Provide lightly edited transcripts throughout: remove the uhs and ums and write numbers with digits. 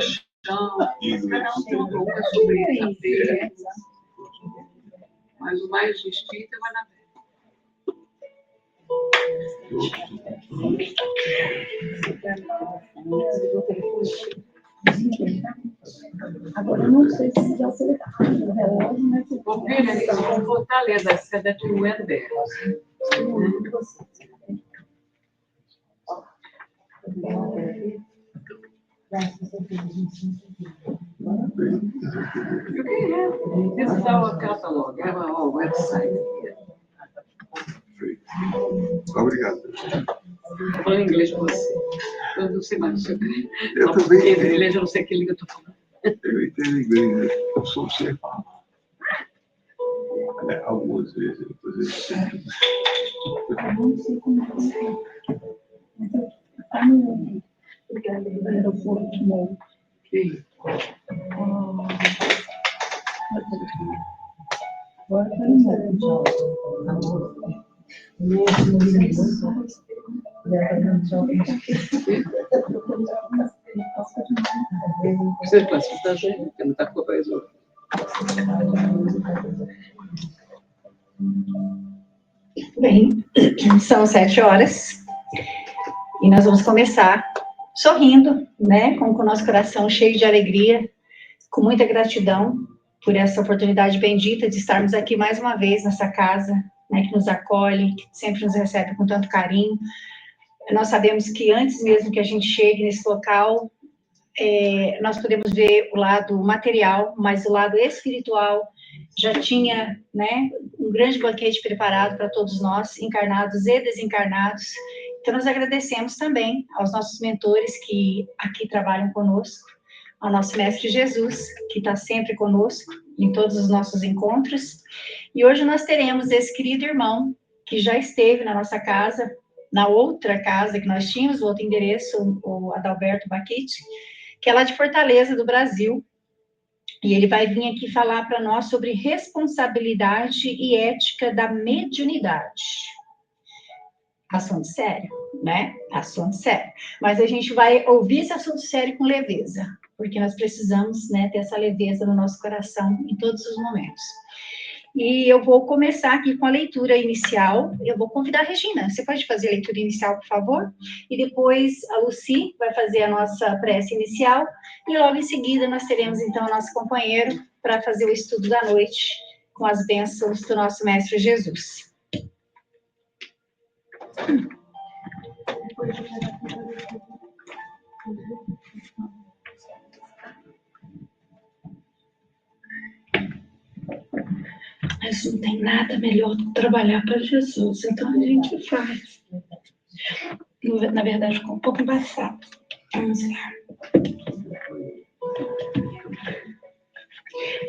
chão, cada um tem uma sobre a feira, mas o mais espírita vai na Vera. Agora eu não sei se já foi o relógio, né? Porque eles vão Fortaleza, a sede de Uender. This is our catalog, our website. Obrigado. Estou falando inglês com você. Eu não sei mais o seu inglês. Eu também. Em inglês eu não sei que língua eu estou falando. Eu entendo inglês, eu sou ser. Algumas vezes, depois Eu não sei como é. Mas eu está no aeroporto novo. Sim. Agora está no novo. Precisa de classificação, porque não está com o resolver. Bem, são 7 horas e nós vamos começar sorrindo, né, com o nosso coração cheio de alegria, com muita gratidão por essa oportunidade bendita de estarmos aqui mais uma vez nessa casa, né, que nos acolhe, que sempre nos recebe com tanto carinho. Nós sabemos que antes mesmo que a gente chegue nesse local, nós podemos ver o lado material, mas o lado espiritual já tinha, né, um grande banquete preparado para todos nós, encarnados e desencarnados. Então, nós agradecemos também aos nossos mentores que aqui trabalham conosco, ao nosso Mestre Jesus, que está sempre conosco em todos os nossos encontros. E hoje nós teremos esse querido irmão que já esteve na nossa casa, na outra casa que nós tínhamos, o outro endereço, o Adalberto Baquite, que é lá de Fortaleza, do Brasil. E ele vai vir aqui falar para nós sobre responsabilidade e ética da mediunidade. Assunto sério, né? Assunto sério. Mas a gente vai ouvir esse assunto sério com leveza, porque nós precisamos, né, ter essa leveza no nosso coração em todos os momentos. E eu vou começar aqui com a leitura inicial. Eu vou convidar a Regina. Você pode fazer a leitura inicial, por favor? E depois a Lucy vai fazer a nossa prece inicial. E logo em seguida nós teremos, então, o nosso companheiro para fazer o estudo da noite com as bênçãos do nosso Mestre Jesus. Mas não tem nada melhor do que trabalhar para Jesus, então a gente faz. Na verdade, ficou um pouco embaçado. Vamos lá.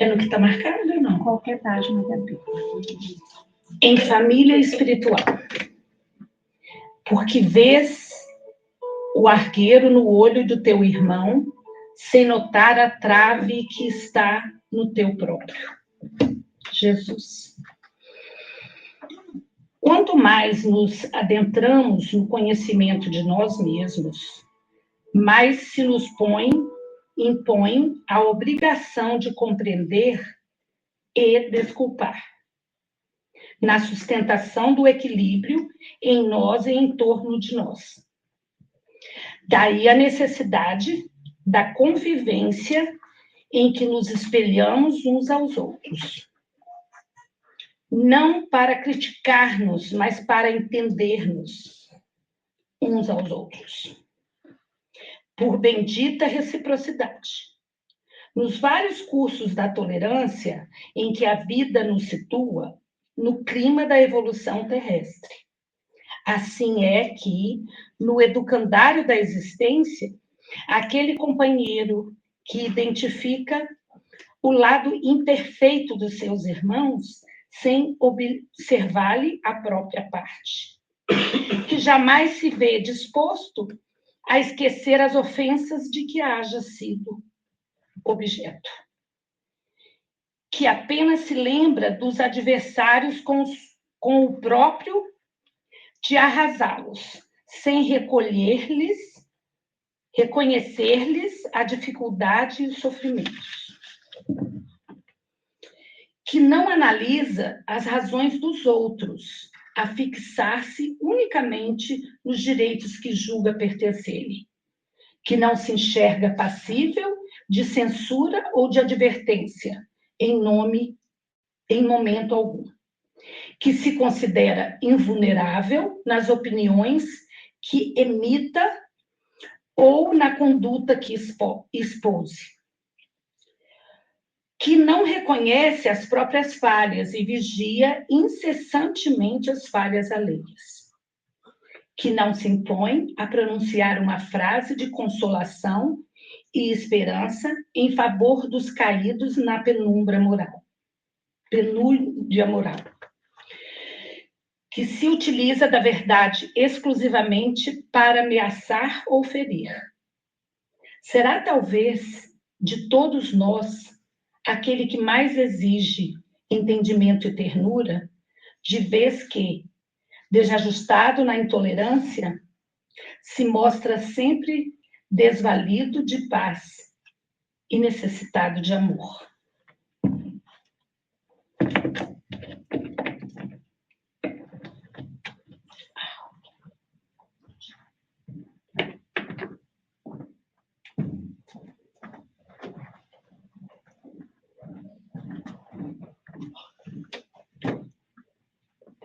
É no que está marcado ou não? Qualquer página da Bíblia. Em família espiritual. Porque vês o argueiro no olho do teu irmão, sem notar a trave que está no teu próprio. Jesus. Quanto mais nos adentramos no conhecimento de nós mesmos, mais se nos impõe a obrigação de compreender e desculpar, na sustentação do equilíbrio em nós e em torno de nós. Daí a necessidade da convivência em que nos espelhamos uns aos outros. Não para criticar-nos, mas para entender-nos uns aos outros. Por bendita reciprocidade. Nos vários cursos da tolerância em que a vida nos situa, no clima da evolução terrestre. Assim é que, no educandário da existência, aquele companheiro que identifica o lado imperfeito dos seus irmãos, sem observar-lhe a própria parte, que jamais se vê disposto a esquecer as ofensas de que haja sido objeto, que apenas se lembra dos adversários com o próprio de arrasá-los, sem recolher-lhes reconhecer-lhes a dificuldade e os sofrimentos, que não analisa as razões dos outros, a fixar-se unicamente nos direitos que julga pertencerem, que não se enxerga passível de censura ou de advertência em momento algum, que se considera invulnerável nas opiniões que emita ou na conduta que expôs, que não reconhece as próprias falhas e vigia incessantemente as falhas alheias, que não se impõe a pronunciar uma frase de consolação e esperança em favor dos caídos na penúria moral, que se utiliza da verdade exclusivamente para ameaçar ou ferir. Será talvez de todos nós aquele que mais exige entendimento e ternura, de vez que, desajustado na intolerância, se mostra sempre desvalido de paz e necessitado de amor.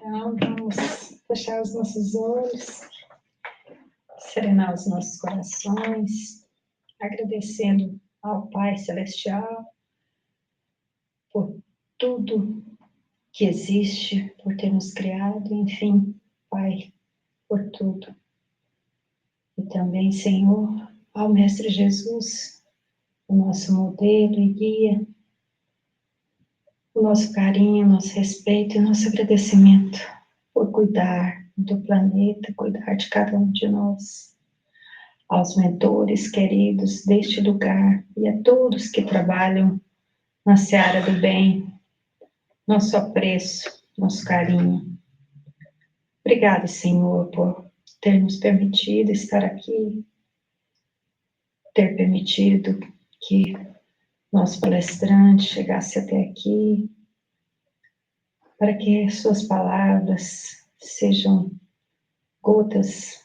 Então, vamos fechar os nossos olhos, serenar os nossos corações, agradecendo ao Pai Celestial por tudo que existe, por ter nos criado, enfim, Pai, por tudo. E também, Senhor, ao Mestre Jesus, o nosso modelo e guia, o nosso carinho, o nosso respeito e o nosso agradecimento por cuidar do planeta, cuidar de cada um de nós. Aos mentores queridos deste lugar e a todos que trabalham na seara do bem, nosso apreço, nosso carinho. Obrigada, Senhor, por ter nos permitido estar aqui, ter permitido que nosso palestrante chegasse até aqui, para que suas palavras sejam gotas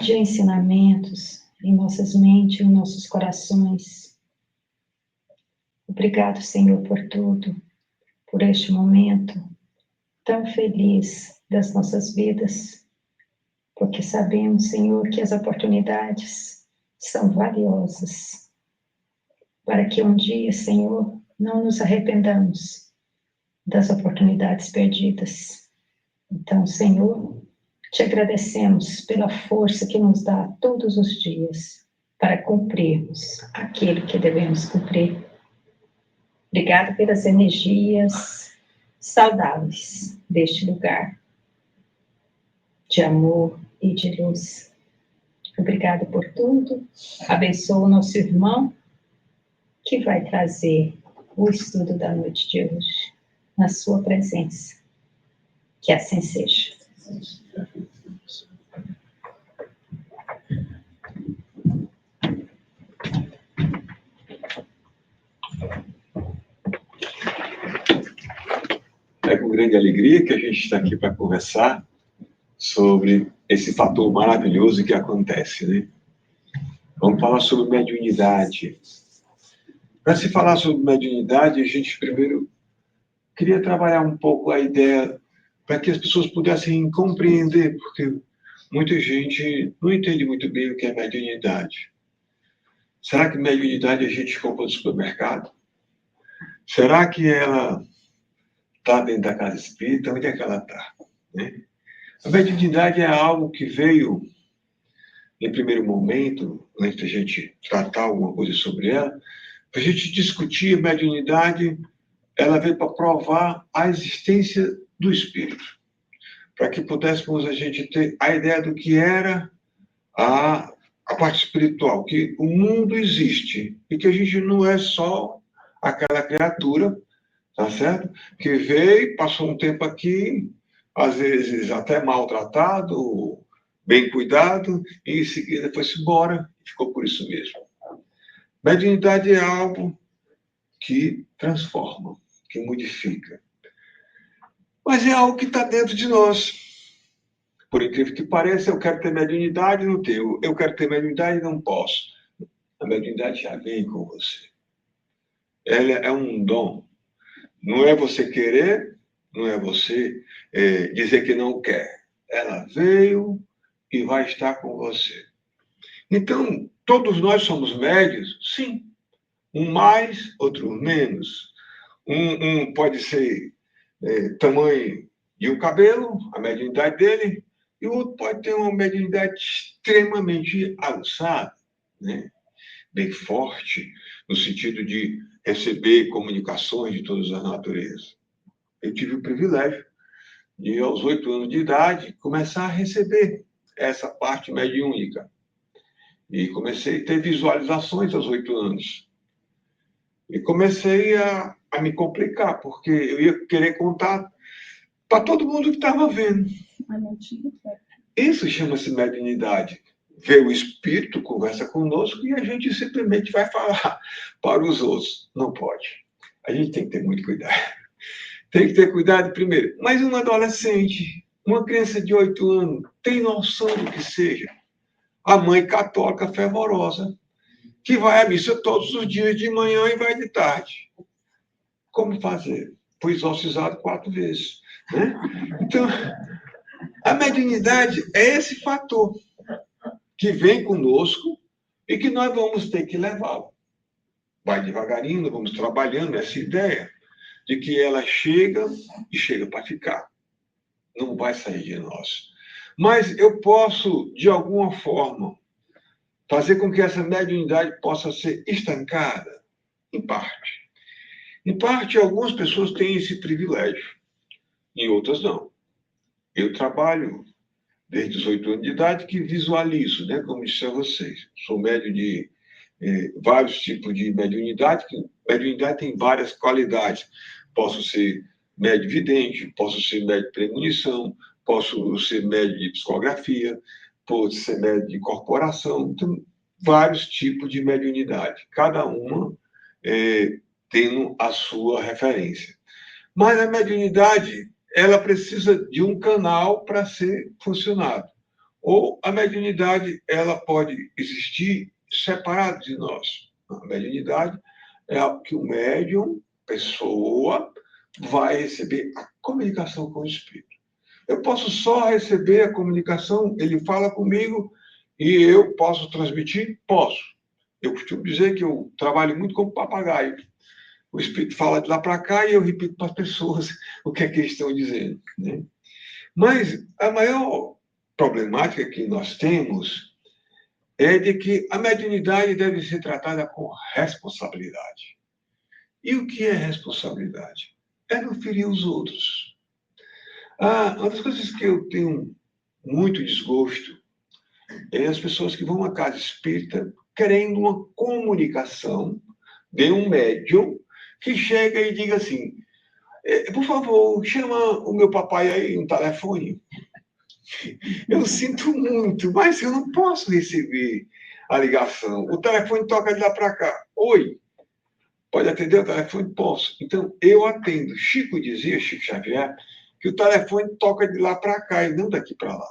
de ensinamentos em nossas mentes, em nossos corações. Obrigado, Senhor, por tudo, por este momento tão feliz das nossas vidas, porque sabemos, Senhor, que as oportunidades são valiosas, para que um dia, Senhor, não nos arrependamos das oportunidades perdidas. Então, Senhor, te agradecemos pela força que nos dá todos os dias para cumprirmos aquilo que devemos cumprir. Obrigada pelas energias saudáveis deste lugar, de amor e de luz. Obrigada por tudo. Abençoa o nosso irmão, que vai trazer o estudo da noite de hoje, na sua presença. Que assim seja. É com grande alegria que a gente está aqui para conversar sobre esse fator maravilhoso que acontece, né? Vamos falar sobre mediunidade. Para se falar sobre mediunidade, a gente primeiro queria trabalhar um pouco a ideia para que as pessoas pudessem compreender, porque muita gente não entende muito bem o que é mediunidade. Será que mediunidade a gente compra no supermercado? Será que ela está dentro da casa espírita? Onde é que ela está? Né? A mediunidade é algo que veio, em primeiro momento, antes da gente tratar alguma coisa sobre ela, para a gente discutir a mediunidade, ela veio para provar a existência do espírito, para que pudéssemos a gente ter a ideia do que era a parte espiritual, que o mundo existe e que a gente não é só aquela criatura, tá certo? Que veio, passou um tempo aqui, às vezes até maltratado, bem cuidado, e em seguida foi-se embora ficou por isso mesmo. Mediunidade é algo que transforma, que modifica. Mas é algo que está dentro de nós. Por incrível que pareça, eu quero ter mediunidade, não tenho. Eu quero ter mediunidade, não posso. A mediunidade já vem com você. Ela é um dom. Não é você querer, não é você dizer que não quer. Ela veio e vai estar com você. Então, todos nós somos médios? Sim. Um mais, outro menos. Um pode ser tamanho de um cabelo, a mediunidade dele, e o outro pode ter uma mediunidade extremamente aguçada, né? Bem forte, no sentido de receber comunicações de todas as naturezas. Eu tive o privilégio de, aos 8 anos de idade, começar a receber essa parte mediúnica. E comecei a ter visualizações aos 8 anos. E comecei a me complicar, porque eu ia querer contar para todo mundo que estava vendo. Isso chama-se mediunidade. Vê o espírito, conversa conosco e a gente simplesmente vai falar para os outros. Não pode. A gente tem que ter muito cuidado. Tem que ter cuidado primeiro. Mas um adolescente, uma criança de 8 anos, tem noção do que seja a mãe católica fervorosa, que vai à missa todos os dias de manhã e vai de tarde. Como fazer? Fui exorcizado 4 vezes. Né? Então, a mediunidade é esse fator que vem conosco e que nós vamos ter que levá-lo. Vai devagarinho, nós vamos trabalhando essa ideia de que ela chega e chega para ficar. Não vai sair de nós. Mas eu posso, de alguma forma, fazer com que essa mediunidade possa ser estancada? Em parte. Em parte, algumas pessoas têm esse privilégio, e outras não. Eu trabalho desde os 8 anos de idade que visualizo, né, como disse a vocês. Sou médium de vários tipos de mediunidade, que mediunidade tem várias qualidades. Posso ser médium vidente, posso ser médium de premonição, posso ser médium de psicografia, posso ser médium de corporação. Então, vários tipos de mediunidade, cada uma tendo a sua referência. Mas a mediunidade, ela precisa de um canal para ser funcionado. Ou a mediunidade, ela pode existir separado de nós. A mediunidade é algo que o médium, pessoa, vai receber a comunicação com o espírito. Eu posso só receber a comunicação, ele fala comigo e eu posso transmitir? Posso. Eu costumo dizer que eu trabalho muito como papagaio. O espírito fala de lá para cá e eu repito para as pessoas o que é que eles estão dizendo. Né? Mas a maior problemática que nós temos é de que a mediunidade deve ser tratada com responsabilidade. E o que é responsabilidade? É não ferir os outros. Uma das coisas que eu tenho muito desgosto é as pessoas que vão à casa espírita querendo uma comunicação de um médium que chega e diga assim, por favor, chama o meu papai aí no telefone. Eu sinto muito, mas eu não posso receber a ligação. O telefone toca de lá para cá. Oi, pode atender o telefone? Posso. Então, eu atendo. Chico Xavier, que o telefone toca de lá para cá e não daqui para lá.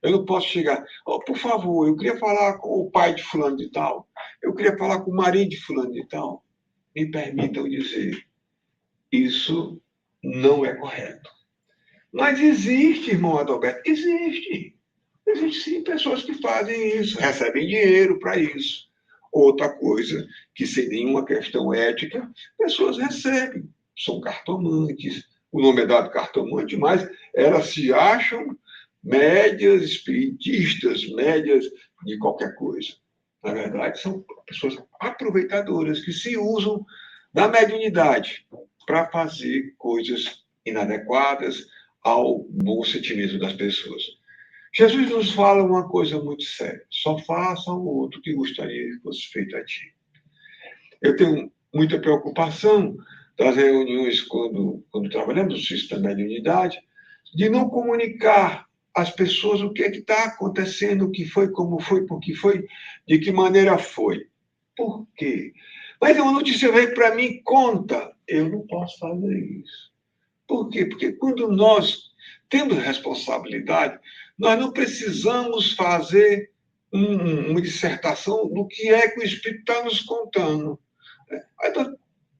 Eu não posso chegar, por favor, eu queria falar com o pai de fulano de tal, eu queria falar com o marido de fulano de tal. Me permitam dizer, isso não é correto. Mas existe, irmão Adalberto, existe. Existem sim pessoas que fazem isso, recebem dinheiro para isso. Outra coisa, que seria uma questão ética, pessoas recebem, são cartomantes, o nome é dado cartomante, mas elas se acham médias espiritistas, médias de qualquer coisa. Na verdade, são pessoas aproveitadoras que se usam da mediunidade para fazer coisas inadequadas ao bom sentimento das pessoas. Jesus nos fala uma coisa muito séria. Só faça ao outro que gostaria que fosse feito a ti. Eu tenho muita preocupação das reuniões quando trabalhamos no sistema da mediunidade, de não comunicar as pessoas o que é que está acontecendo, o que foi, como foi, por que foi, de que maneira foi. Por quê? Mas uma notícia veio para mim, conta. Eu não posso fazer isso. Por quê? Porque quando nós temos responsabilidade, nós não precisamos fazer uma dissertação do que é que o Espírito está nos contando. Então,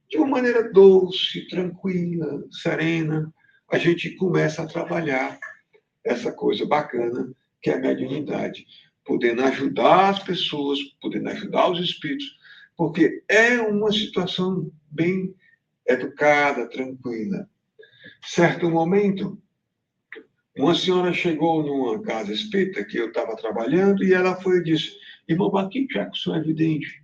de uma maneira doce, tranquila, serena, a gente começa a trabalhar essa coisa bacana que é a mediunidade, podendo ajudar as pessoas, podendo ajudar os espíritos, porque é uma situação bem educada, tranquila. Certo momento, uma senhora chegou numa casa espírita que eu estava trabalhando e ela foi e disse: irmão Baquinho, já que o senhor é vidente,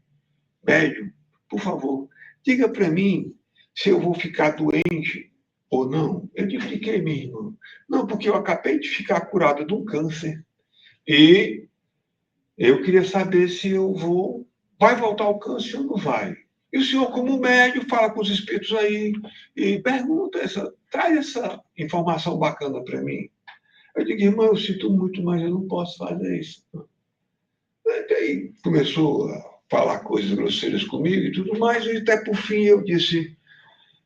médium, por favor, diga para mim se eu vou ficar doente ou não. Eu disse: de que, minha irmã? Não, porque eu acabei de ficar curada de um câncer e eu queria saber se eu vou... Vai voltar o câncer ou não vai? E o senhor, como médium, fala com os espíritos aí e pergunta, traz essa informação bacana para mim. Eu digo: irmã, eu sinto muito, mas eu não posso fazer isso. Aí começou a falar coisas grosseiras comigo e tudo mais, e até por fim eu disse: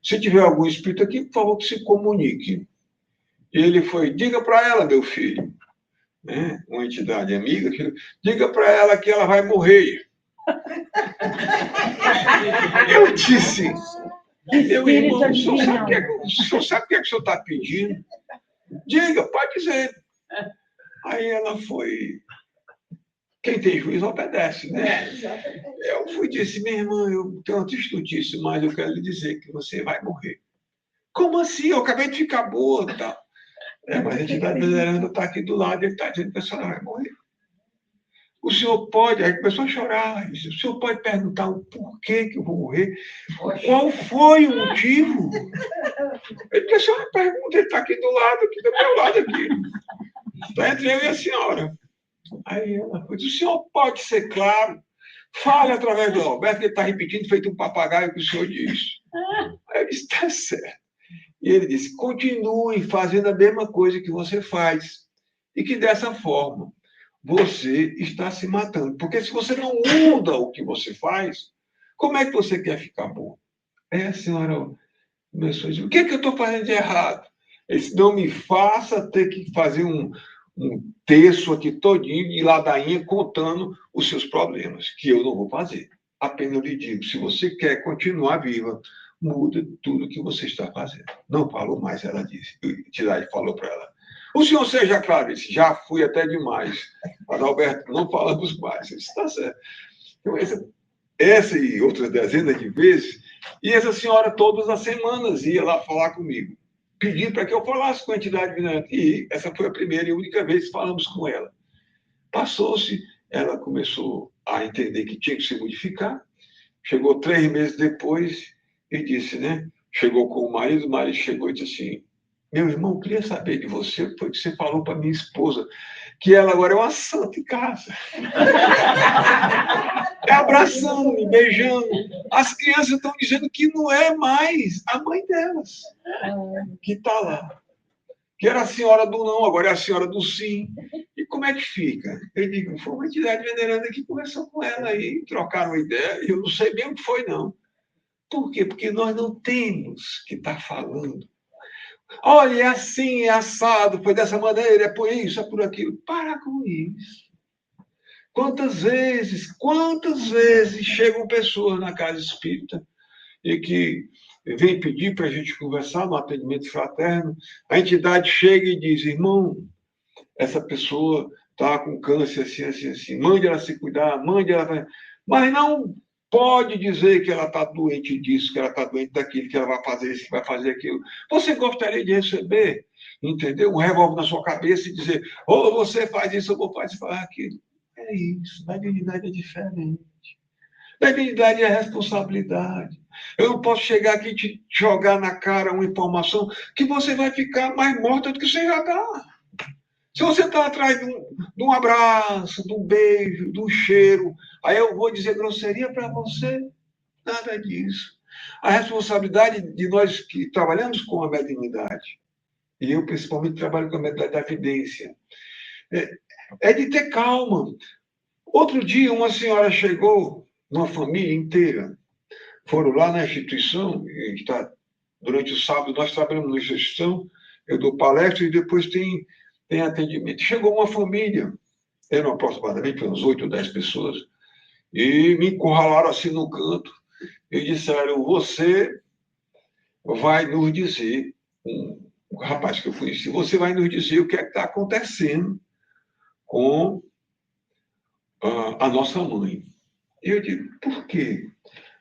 se tiver algum espírito aqui, por favor, que se comunique. E ele foi: diga para ela, meu filho, né? Uma entidade amiga, diga para ela que ela vai morrer. Eu disse: meu irmão, o senhor sabe o que é que o senhor está pedindo? Diga, pode dizer. Aí ela foi... Quem tem juízo obedece, né? Eu fui e disse: minha irmã, eu tenho uma triste notícia, mas eu quero lhe dizer que você vai morrer. Como assim? Eu acabei de ficar boa, tá? Mas a entidade veneranda está aqui do lado e ele está dizendo que a senhora vai morrer. O senhor pode... Aí começou a chorar. Disse: o senhor pode perguntar o porquê que eu vou morrer? Qual foi o motivo? Ele disse: a senhora pergunta, ele está aqui do lado, aqui do meu lado, aqui. Está entre eu e a senhora. Aí ela disse: o senhor pode ser claro? Fale através do Alberto, que ele está repetindo, feito um papagaio, que o senhor diz. Aí eu disse: está certo. E ele disse: continue fazendo a mesma coisa que você faz. E que dessa forma você está se matando. Porque se você não muda o que você faz, como é que você quer ficar bom? Aí a senhora começou a dizer: o que é que eu estou fazendo de errado? Ele disse: não me faça ter que fazer um texto aqui todinho de ladainha contando os seus problemas, que eu não vou fazer. Apenas eu lhe digo: se você quer continuar viva, muda tudo que você está fazendo. Não falou mais, ela disse. A entidade falou para ela: o senhor seja claro. Disse: já fui até demais. Mas, Alberto, não falamos mais. Eu disse: está certo. Então, essa e outras dezenas de vezes, e essa senhora todas as semanas ia lá falar comigo, pedindo para que eu falasse com a entidade veneranda. E essa foi a primeira e única vez que falamos com ela. Passou-se, ela começou a entender que tinha que se modificar. Chegou 3 meses depois e disse, né? Chegou com o marido chegou e disse assim: meu irmão, eu queria saber de você, o que foi que você falou para minha esposa, que ela agora é uma santa em casa. Abraçando, me beijando. As crianças estão dizendo que não é mais a mãe delas que está lá. Que era a senhora do não, agora é a senhora do sim. E como é que fica? Eu digo: foi uma entidade veneranda que conversou com ela aí, trocaram ideia, e eu não sei bem o que foi, não. Por quê? Porque nós não temos que estar falando: olha, é assim, é assado, foi dessa maneira, é por isso, é por aquilo. Para com isso. Quantas vezes chegam pessoas na casa espírita e que vem pedir para a gente conversar no atendimento fraterno, a entidade chega e diz: irmão, essa pessoa está com câncer assim, assim, assim, mande ela se cuidar, mande ela... Mas não pode dizer que ela está doente disso, que ela está doente daquilo, que ela vai fazer isso, que vai fazer aquilo. Você gostaria de receber, entendeu? Um revólver na sua cabeça e dizer: ou você faz isso, ou vou fazer aquilo. É isso, a dignidade é diferente. A dignidade é a responsabilidade. Eu não posso chegar aqui e te jogar na cara uma informação que você vai ficar mais morta do que você já está. Se você está atrás de um abraço, de um beijo, de um cheiro, aí eu vou dizer grosseria para você? Nada disso. A responsabilidade de nós que trabalhamos com a mediunidade e eu principalmente trabalho com a metade da evidência, é de ter calma. Outro dia, uma senhora chegou, uma família inteira, foram lá na instituição, e durante o sábado nós trabalhamos na instituição, eu dou palestra e depois tem atendimento. Chegou uma família, eram aproximadamente umas 8 ou 10 pessoas, e me encurralaram assim no canto, e disseram, você vai nos dizer, um rapaz que eu conheci, você vai nos dizer o que é que está acontecendo com a nossa mãe. E eu digo, por quê?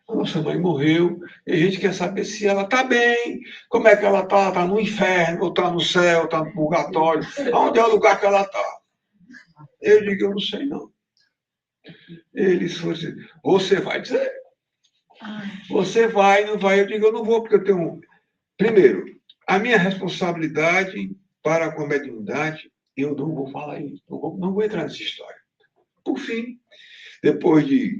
A nossa mãe morreu e a gente quer saber se ela está bem, como é que ela está, está no inferno, ou está no céu, está no purgatório, onde é o lugar que ela está. Eu digo, eu não sei não. Eles foram assim, você vai dizer? Você vai, não vai? Eu digo, eu não vou, porque eu tenho... Primeiro, a minha responsabilidade para com a mediunidade, eu não vou falar isso, não vou entrar nessa história. Por fim, depois de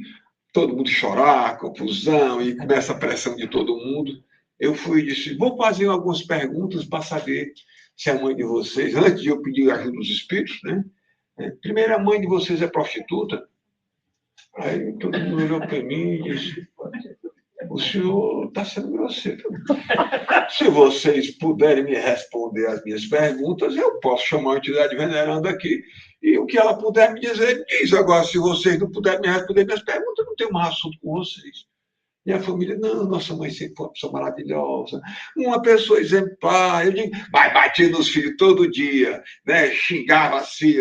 todo mundo chorar, confusão, e começa a pressão de todo mundo, eu fui e disse, vou fazer algumas perguntas para saber se a mãe de vocês, antes de eu pedir ajuda dos espíritos, né? Primeiro, a mãe de vocês é prostituta? Aí todo mundo olhou para mim e disse, o senhor está sendo grosseiro. Se vocês puderem me responder as minhas perguntas, eu posso chamar a entidade veneranda aqui e o que ela puder me dizer, diz. Agora, se vocês não puderem me responder minhas perguntas, eu não tenho mais assunto com vocês. E a família, não, nossa mãe sempre foi uma pessoa maravilhosa, uma pessoa exemplar. Eu digo, mas batia nos filhos todo dia, né? Xingava assim.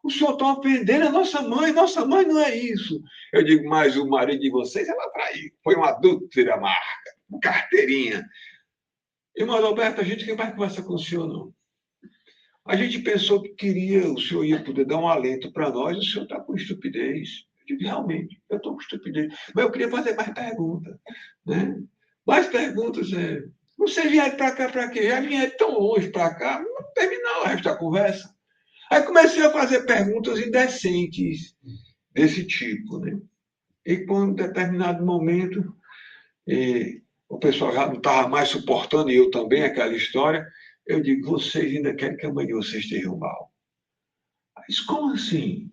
O senhor está ofendendo a nossa mãe não é isso. Eu digo, mas o marido de vocês ela traiu. Foi uma adúltera marca, carteirinha. Irmão Alberto, a gente não vai conversar com o senhor, não. A gente pensou que o senhor ia poder dar um alento para nós, o senhor está com estupidez. Eu digo, realmente, eu estou com estupidez. Mas eu queria fazer mais perguntas. Né? Mais perguntas. Você vier para cá para quê? Já vinha tão longe para cá, não terminar o resto da conversa. Aí comecei a fazer perguntas indecentes desse tipo, né? E quando, em determinado momento, o pessoal já não estava mais suportando, e eu também, aquela história, eu digo, vocês ainda querem que a mãe de vocês esteja mal? Mas como assim?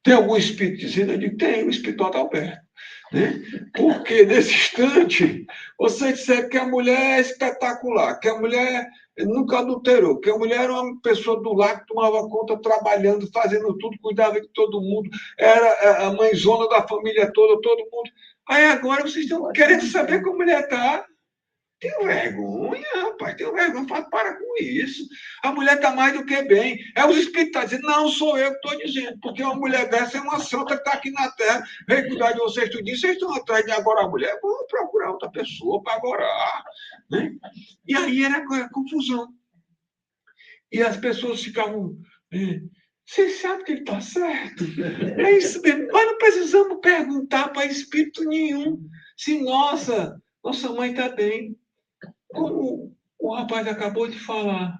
Tem algum espírito dizendo? Eu digo, tem, o espírito de Alberto. Né? Porque, nesse instante, vocês disseram que a mulher é espetacular, que a mulher nunca adulterou, que a mulher era uma pessoa do lar que tomava conta, trabalhando, fazendo tudo, cuidava de todo mundo, era a mãezona da família toda, todo mundo. Aí agora vocês estão querendo saber como a mulher está. Tenho vergonha, rapaz, tenho vergonha. Para com isso. A mulher está mais do que bem. Os espíritos estão dizendo, não sou eu que estou dizendo, porque uma mulher dessa é uma santa que está aqui na Terra, vem cuidar de vocês tudinho, vocês estão atrás de agora a mulher, vão procurar outra pessoa para agorar. Né? E aí era confusão. E as pessoas ficavam, vocês sabem que ele está certo? É isso mesmo. Mas não precisamos perguntar para espírito nenhum se nossa mãe está bem. Como o rapaz acabou de falar,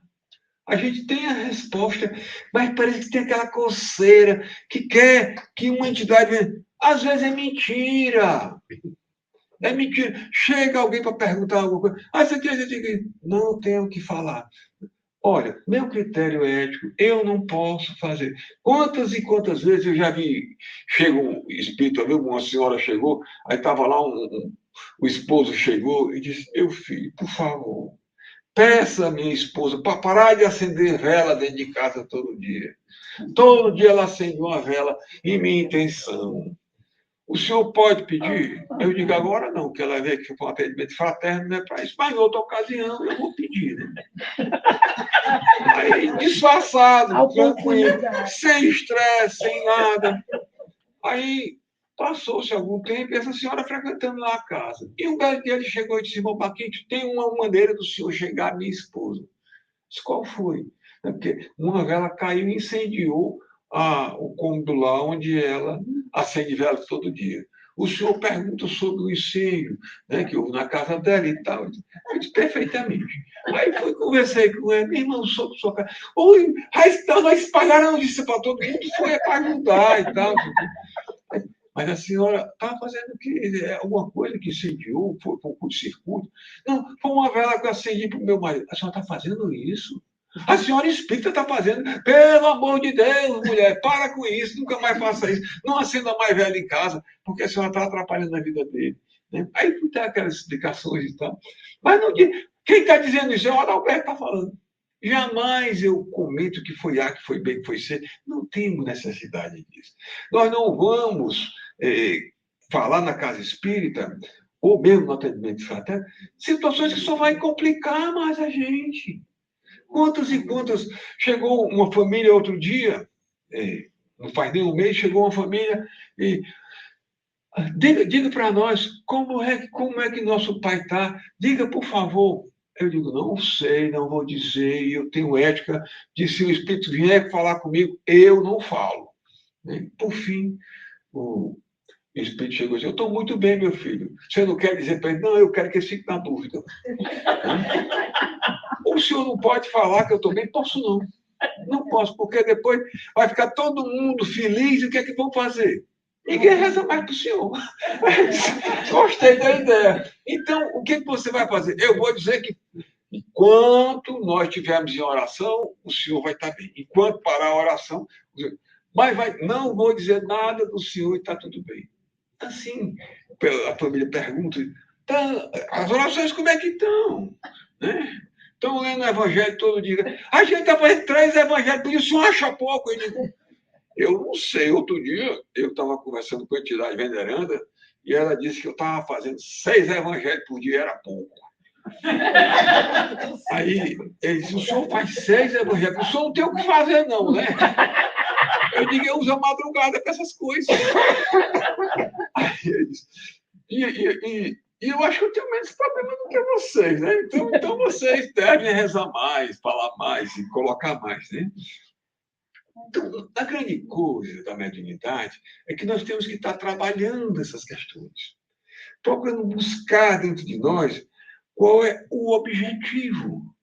a gente tem a resposta, mas parece que tem aquela coceira que quer que uma entidade... Às vezes é mentira. É mentira. Chega alguém para perguntar alguma coisa. Você quer dizer, não tenho o que falar. Olha, meu critério é ético, eu não posso fazer. Quantas e quantas vezes eu já vi, chega um espírito, uma senhora chegou, aí estava lá o esposo chegou e disse, meu filho, por favor, peça a minha esposa para parar de acender vela dentro de casa todo dia. Todo dia ela acende uma vela em minha intenção. O senhor pode pedir? Eu digo agora não, que ela vê que foi um atendimento fraterno, não é para isso. Mas em outra ocasião eu vou pedir, né? Aí, disfarçado, tranquilo, sem estresse, sem nada. Aí, passou-se algum tempo e essa senhora frequentando lá a casa. E um belo dia ele chegou e disse, irmão Paquito, tem uma maneira do senhor chegar à minha esposa. Disse, qual foi? Porque uma vela caiu e incendiou o cômodo lá onde ela acende vela todo dia. O senhor pergunta sobre o incêndio, né, que houve na casa dela e tal. Eu disse, perfeitamente. Aí fui, conversei com ela, meu irmão, sobre sua casa. Oi, aí espalharam isso para todo mundo, foi para ajudar e tal. mas a senhora estava fazendo o quê? Alguma coisa que incendiou, foi um curto-circuito. Não, foi uma vela que eu acendi para o meu marido. A senhora está fazendo isso? A senhora espírita está fazendo. Pelo amor de Deus, mulher, para com isso, nunca mais faça isso. Não acenda mais vela em casa, porque a senhora está atrapalhando a vida dele. Né? Aí tem aquelas explicações e tal. Mas não, quem está dizendo isso é o Adalberto que está falando. Jamais eu comento que foi A, que foi B, que foi C. Não temos necessidade disso. Nós não vamos falar na casa espírita, ou mesmo no atendimento fraterno, situações que só vai complicar mais a gente. Quantas e quantas... Chegou uma família outro dia, não faz nem um mês, chegou uma família e... Diga para nós como é que nosso pai está. Diga, por favor. Eu digo, não sei, não vou dizer, eu tenho ética de se o Espírito vier falar comigo, eu não falo. Por fim, o Espírito chegou e disse, eu estou muito bem, meu filho. Você não quer dizer para ele, não, eu quero que ele fique na dúvida. O senhor não pode falar que eu estou bem? Posso não. Não posso, porque depois vai ficar todo mundo feliz e o que é que vão fazer? Ninguém reza mais para o senhor. Gostei da ideia. Então, o que você vai fazer? Eu vou dizer que enquanto nós estivermos em oração, o senhor vai estar bem. Enquanto parar a oração, mas não vou dizer nada do senhor e está tudo bem. Assim, a família pergunta, as orações como é que estão? Né? Estão lendo o evangelho todo dia. A gente está fazendo 3 evangelhos, por isso acha pouco. Eu não sei. Outro dia, eu estava conversando com a entidade veneranda e ela disse que eu estava fazendo 6 evangelhos por dia, era pouco. Aí ele disse, o senhor faz 6 evangelhos, o senhor não tem o que fazer, não, né? Eu digo, eu uso a madrugada para essas coisas. Aí ele disse, e eu acho que eu tenho menos problema do que vocês, né? Então vocês devem rezar mais, falar mais e colocar mais, né? Então, a grande coisa da mediunidade é que nós temos que estar trabalhando essas questões, procurando buscar dentro de nós qual é o objetivo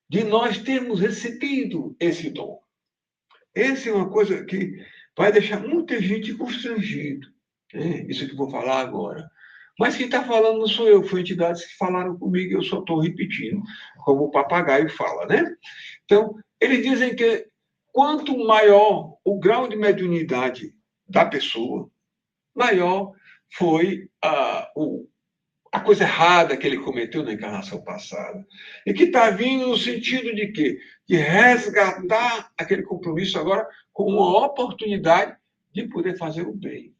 de nós termos recebido esse dom. Essa é uma coisa que vai deixar muita gente constrangido, né? Isso que eu vou falar agora. Mas quem está falando não sou eu, foram entidades que falaram comigo, eu só estou repetindo, como o papagaio fala, né? Então, eles dizem que quanto maior o grau de mediunidade da pessoa, maior foi a coisa errada que ele cometeu na encarnação passada. E que está vindo no sentido de quê? De resgatar aquele compromisso agora com uma oportunidade de poder fazer o bem.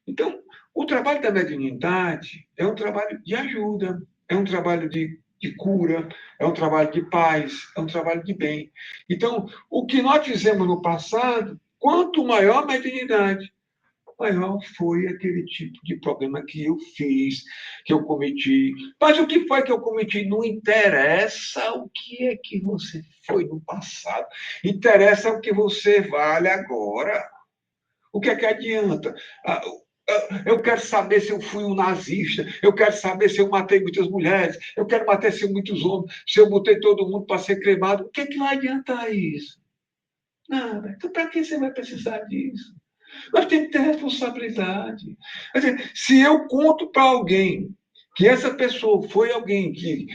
Então, o trabalho da mediunidade é um trabalho de ajuda, é um trabalho de cura, é um trabalho de paz, é um trabalho de bem. Então, o que nós fizemos no passado, quanto maior a mediunidade, maior foi aquele tipo de problema que eu fiz, que eu cometi. Mas o que foi que eu cometi? Não interessa o que é que você foi no passado. Interessa o que você vale agora. O que é que adianta? Eu quero saber se eu fui um nazista, eu quero saber se eu matei muitas mulheres, eu quero matar se muitos homens, se eu botei todo mundo para ser cremado. O que é que vai adiantar isso? Nada. Então, para que você vai precisar disso? Nós temos que ter responsabilidade. Quer dizer, se eu conto para alguém que essa pessoa foi alguém que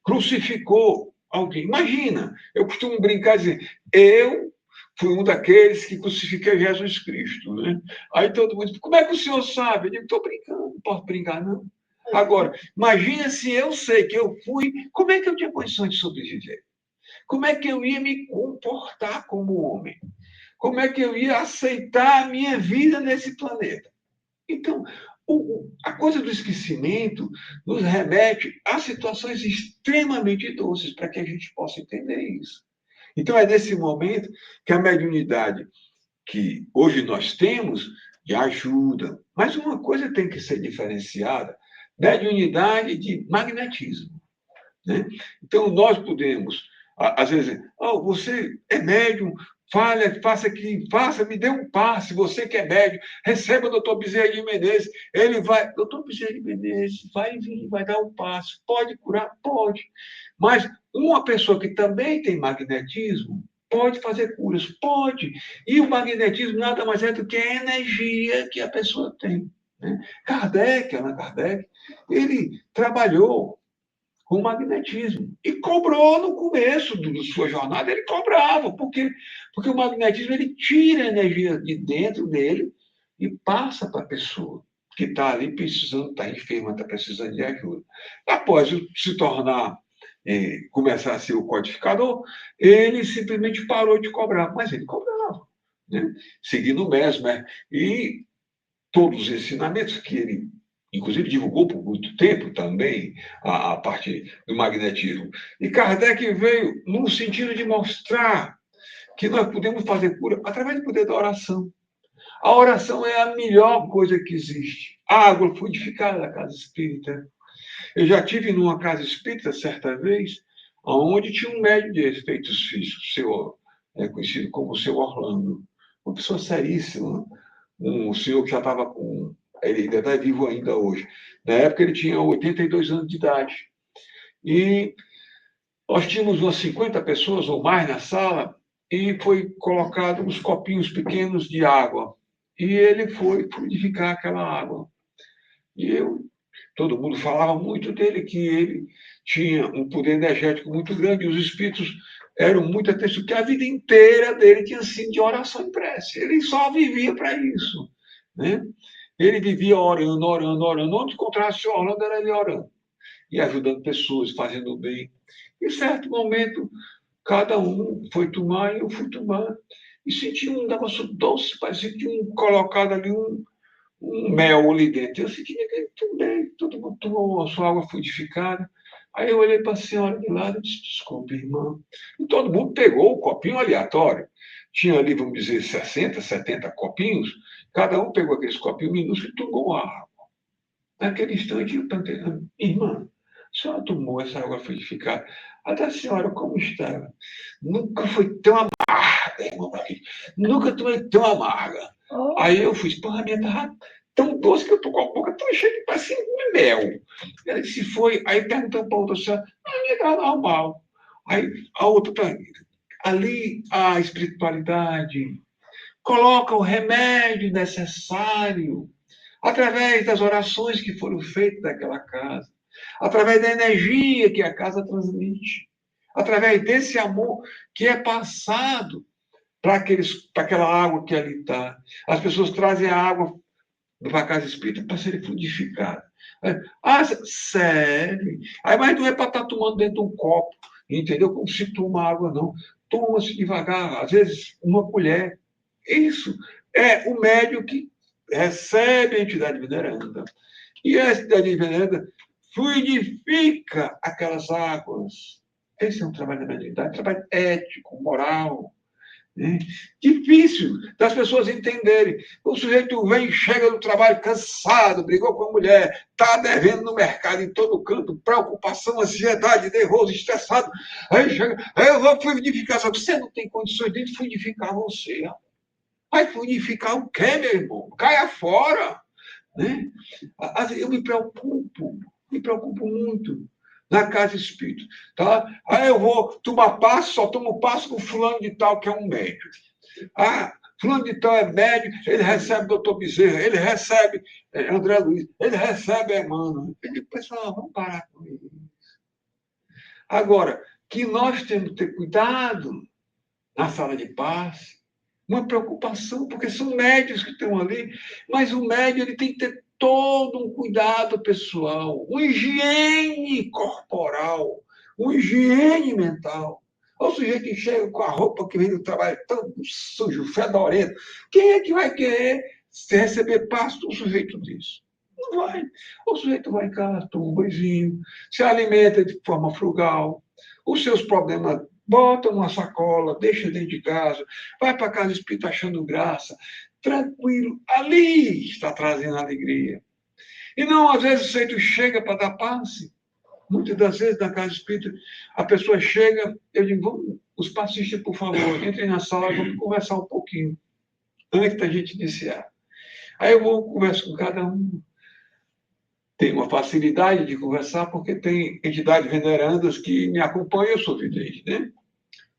crucificou alguém, imagina, eu costumo brincar e dizer, eu fui um daqueles que crucifiquei Jesus Cristo, né? Aí todo mundo diz, como é que o senhor sabe? Eu digo, estou brincando, não posso brincar, não. Agora, imagina se eu sei que eu fui, como é que eu tinha condições de sobreviver? Como é que eu ia me comportar como homem? Como é que eu ia aceitar a minha vida nesse planeta? Então, a coisa do esquecimento nos remete a situações extremamente doces para que a gente possa entender isso. Então, é nesse momento que a mediunidade que hoje nós temos de ajuda. Mas uma coisa tem que ser diferenciada, mediunidade de magnetismo. Né? Então, nós podemos, às vezes, você é médium, faça, me dê um passe, você que é médium, receba o doutor Bezerra de Menezes, ele vai, doutor Bezerra de Menezes, vai vir, vai dar um passe, pode curar? Pode. Mas uma pessoa que também tem magnetismo, pode fazer curas, pode. E o magnetismo nada mais é do que a energia que a pessoa tem. Né? Allan Kardec, ele trabalhou com magnetismo e cobrou no começo da sua jornada, ele cobrava, porque o magnetismo ele tira a energia de dentro dele e passa para a pessoa que está ali precisando, está enferma, está precisando de ajuda. Após se tornar, começar a ser o codificador, ele simplesmente parou de cobrar, mas ele cobrava, né? Seguindo o Mesmer e todos os ensinamentos que ele, inclusive, divulgou por muito tempo também, a parte do magnetismo. E Kardec veio no sentido de mostrar que nós podemos fazer cura através do poder da oração. A oração é a melhor coisa que existe. A água fluidificada da casa espírita. Eu já tive numa casa espírita, certa vez, onde tinha um médium de efeitos físicos, conhecido como o seu Orlando. Uma pessoa seríssima, um senhor que já estava com... Ele ainda está vivo ainda hoje. Na época, ele tinha 82 anos de idade. E nós tínhamos umas 50 pessoas ou mais na sala e foi colocado uns copinhos pequenos de água. E ele foi fluidificar aquela água. E todo mundo falava muito dele, que ele tinha um poder energético muito grande, e os espíritos eram muito atentos, que a vida inteira dele tinha sido de oração e prece. Ele só vivia para isso. Né? Ele vivia orando. Onde encontrasse o Orlando, era ele orando. E ajudando pessoas, fazendo bem. Em certo momento, cada um foi tomar e eu fui tomar. E senti um negócio doce, parecia que tinha colocado ali um mel ali dentro. Eu senti que tudo bem, todo mundo tomou a sua água fluidificada. Aí eu olhei para a senhora de lado e disse, desculpe, irmã. E todo mundo pegou o copinho aleatório. Tinha ali, vamos dizer, 60, 70 copinhos. Cada um pegou aqueles copinhos minúsculos e tomou a água. Naquele instante, eu perguntei, irmã, a senhora tomou essa água fluidificada? A senhora, como estava? Nunca foi tão amarga, irmão. Nunca tomei tão amarga. Aí eu fui, porra, a minha estava tão doce que eu tô com a boca tão cheia que parecia um mel. Ela disse, foi. Aí perguntou para a outra senhora, a minha estava normal. Aí a outra, ali a espiritualidade coloca o remédio necessário através das orações que foram feitas naquela casa, através da energia que a casa transmite, através desse amor que é passado para aquela água que ali está. As pessoas trazem a água para a casa espírita para ser fluidificada. Ah, sério? Aí, mas não é para estar tomando dentro de um copo, entendeu? Como se toma água, não. Toma-se devagar, às vezes uma colher. Isso é o médium que recebe a entidade veneranda. E a entidade veneranda fluidifica aquelas águas. Esse é um trabalho da mediunidade, um trabalho ético, moral. Né? Difícil das pessoas entenderem. O sujeito vem, chega do trabalho cansado, brigou com a mulher, está devendo no mercado em todo canto, preocupação, ansiedade, nervoso, estressado. Aí chega, eu vou fluidificar, só que você não tem condições de fluidificar você. Vai fluidificar o quê, meu irmão? Caia fora. Né? Eu me preocupo muito na casa espírita. Tá? Aí eu vou tomar passo, só tomo passo com fulano de tal, que é um médico. Ah, fulano de tal é médico, ele recebe doutor Bezerra, ele recebe André Luiz, ele recebe Emmanuel. Eu digo, pessoal, vamos parar com isso. Agora, que nós temos que ter cuidado na sala de passe, uma preocupação, porque são médios que estão ali, mas o médio ele tem que ter todo um cuidado pessoal, uma higiene corporal, uma higiene mental. O sujeito que chega com a roupa que vem do trabalho tão sujo, fedorento, quem é que vai querer receber passo de um sujeito desse? Não vai. O sujeito vai em casa, toma um banhozinho, se alimenta de forma frugal, os seus problemas bota numa sacola, deixa dentro de casa, vai para casa espírita achando graça, tranquilo, ali está trazendo alegria. E não, às vezes, o sujeito chega para dar passe, muitas das vezes na casa espírita, a pessoa chega, eu digo, vamos, os passistas, por favor, entrem na sala, vamos conversar um pouquinho, antes da gente iniciar. Aí eu vou conversar com cada um. Tem uma facilidade de conversar, porque tem entidades venerandas que me acompanham, eu sou vidente, né?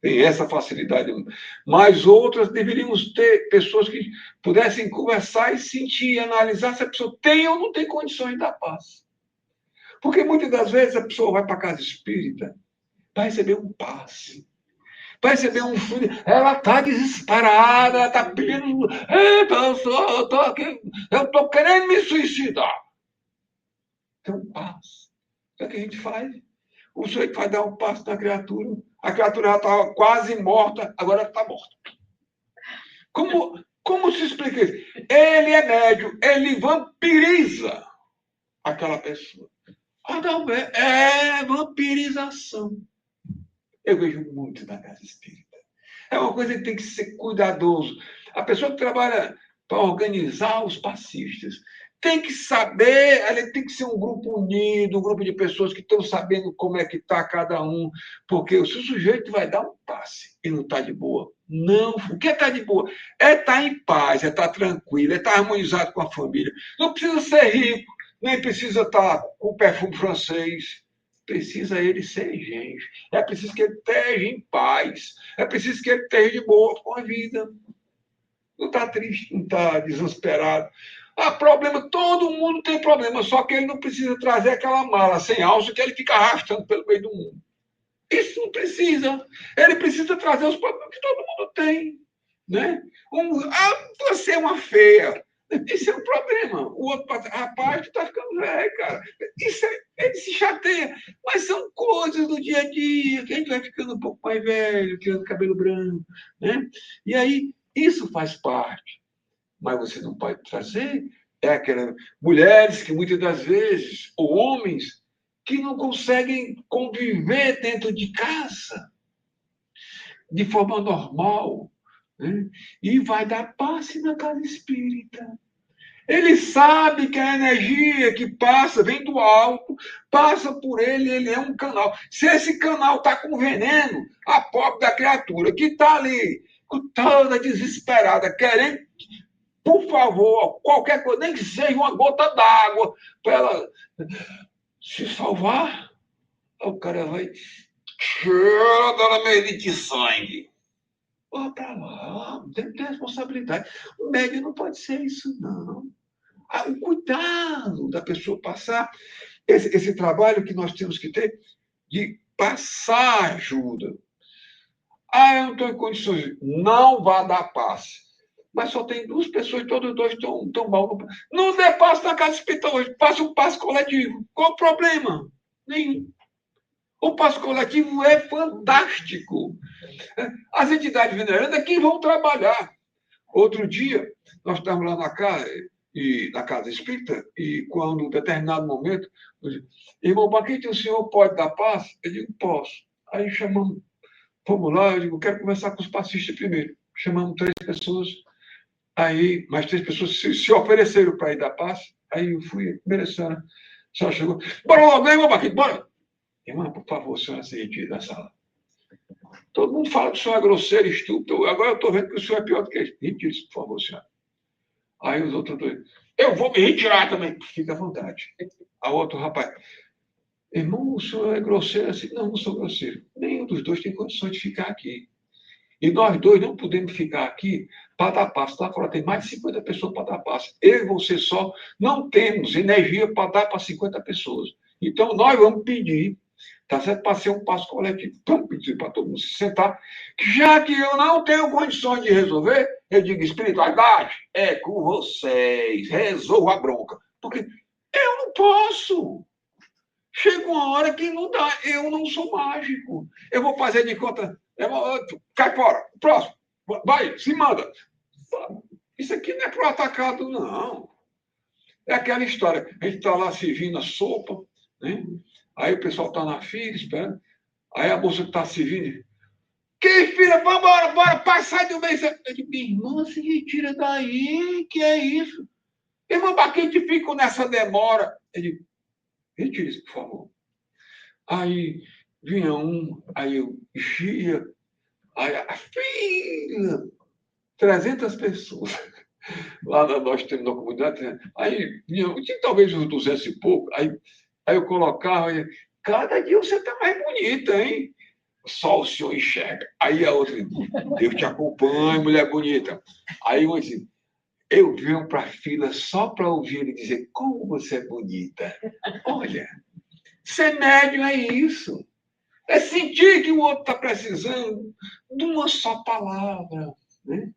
tem essa facilidade. Mas outras deveríamos ter pessoas que pudessem conversar e sentir, analisar se a pessoa tem ou não tem condições de dar paz. Porque muitas das vezes a pessoa vai para a casa espírita para receber um passe, para receber um filho. Ela está desesperada, ela está pedindo. Eu estou querendo me suicidar. Tem um passe. O que é que a gente faz? O sujeito vai dar um passo na criatura, a criatura já estava quase morta, agora está morta. Como se explica isso? Ele é médium, ele vampiriza aquela pessoa. Não, é vampirização. Eu vejo muito na casa espírita. É uma coisa que tem que ser cuidadoso. A pessoa que trabalha para organizar os passistas tem que saber, ela tem que ser um grupo unido, um grupo de pessoas que estão sabendo como é que está cada um, porque se o sujeito vai dar um passe e não está de boa, não. O que é estar de boa? É estar em paz, é estar tranquilo, é estar harmonizado com a família. Não precisa ser rico, nem precisa estar com perfume francês. Precisa ele ser gente. É preciso que ele esteja em paz. É preciso que ele esteja de boa com a vida. Não está triste, não está desesperado. Problema, todo mundo tem problema, só que ele não precisa trazer aquela mala sem alça que ele fica arrastando pelo meio do mundo. Isso não precisa. Ele precisa trazer os problemas que todo mundo tem. Né? Você é uma feia. Isso é um problema. O outro, rapaz, tu está ficando velho, cara. Ele se chateia. Mas são coisas do dia a dia, que a gente vai ficando um pouco mais velho, tirando cabelo branco. Né? E aí, isso faz parte. Mas você não pode trazer aquelas mulheres que muitas das vezes, ou homens, que não conseguem conviver dentro de casa de forma normal, né? E vai dar passe na casa espírita. Ele sabe que a energia que passa vem do alto, passa por ele, ele é um canal. Se esse canal está com veneno, a pobre da criatura que está ali, toda desesperada, querendo, por favor, qualquer coisa, nem que seja uma gota d'água, para ela se salvar, o cara vai cheira dela meio de sangue. Vá para lá, tem que ter responsabilidade. O médium não pode ser isso, não. O cuidado da pessoa passar esse trabalho que nós temos que ter de passar ajuda. Eu não estou em condições, não vá dar passe. Mas só tem duas pessoas, todos dois estão mal. Não dê passe na casa espírita hoje, faça um passe coletivo. Qual o problema? Nenhum. O passe coletivo é fantástico. As entidades venerandas que vão trabalhar. Outro dia, nós estávamos lá na casa espírita, e quando, em determinado momento, eu disse, irmão Baquete, o senhor pode dar passe? Eu digo, posso. Aí fomos lá, eu digo, quero conversar com os passistas primeiro. Chamamos 3 pessoas, aí mais 3 pessoas se ofereceram para ir dar passe, aí eu fui, a primeira senhora chegou, bora logo, irmão Baquete, bora! Irmã, por favor, a senhora se retire da sala. Todo mundo fala que o senhor é grosseiro, estúpido. Agora eu estou vendo que o senhor é pior do que isso. Retire-se, por favor, senhora. Aí os outros dois, eu vou me retirar também. Fica à vontade. A outro rapaz, irmão, o senhor é grosseiro assim? Não, não sou grosseiro. Nenhum dos dois tem condições de ficar aqui. E nós dois não podemos ficar aqui para dar passe. Lá fora tem mais de 50 pessoas para dar passe. Eu e você só não temos energia para dar para 50 pessoas. Então, nós vamos pedir, tá certo? Para ser um passo coletivo. Vamos pedir para todo mundo se sentar. Já que eu não tenho condições de resolver, eu digo, espiritualidade, é com vocês. Resolva a bronca. Porque eu não posso. Chega uma hora que não dá. Eu não sou mágico. Eu vou fazer de conta. Cai fora. Próximo. Vai, se manda. Isso aqui não é pro atacado, não. É aquela história. A gente está lá servindo a sopa, né? Aí o pessoal está na fila, esperando. Aí a moça que está servindo. Que filha, vambora, bora, pai, sai do meio. Eu digo, minha irmã, se retira daí, que é isso? Irmã Baquete, fico nessa demora. Eu digo, retire-se, por favor. Aí vinha aí eu enchia, aí a fila, 300 pessoas. Lá nós temos na comunidade, aí vinha, talvez uns 200 e pouco, aí eu colocava, cada dia você está mais bonita, hein? só o senhor enxerga. Aí a outra, Deus te acompanhe, mulher bonita. Aí uma diz, eu venho para a fila só para ouvir ele dizer como você é bonita. Olha, ser médium é isso. É sentir que o outro está precisando de uma só palavra. Né?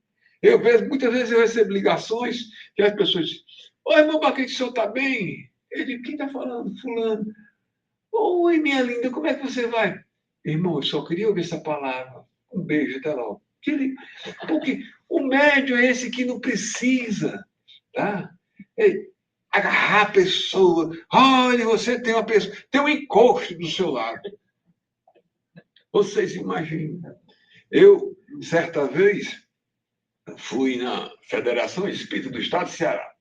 Muitas vezes eu recebo ligações que as pessoas dizem, oi, irmão Baquete, o senhor está bem? Eu digo, quem está falando? Fulano. Oi, minha linda, como é que você vai? Irmão, eu só queria ouvir essa palavra. Um beijo, até logo. Porque o médium é esse que não precisa, tá? Agarrar a pessoa. Olha, você tem uma pessoa, tem um encosto do seu lado. Vocês imaginam. Eu, certa vez, fui na Federação Espírita do Estado de Ceará.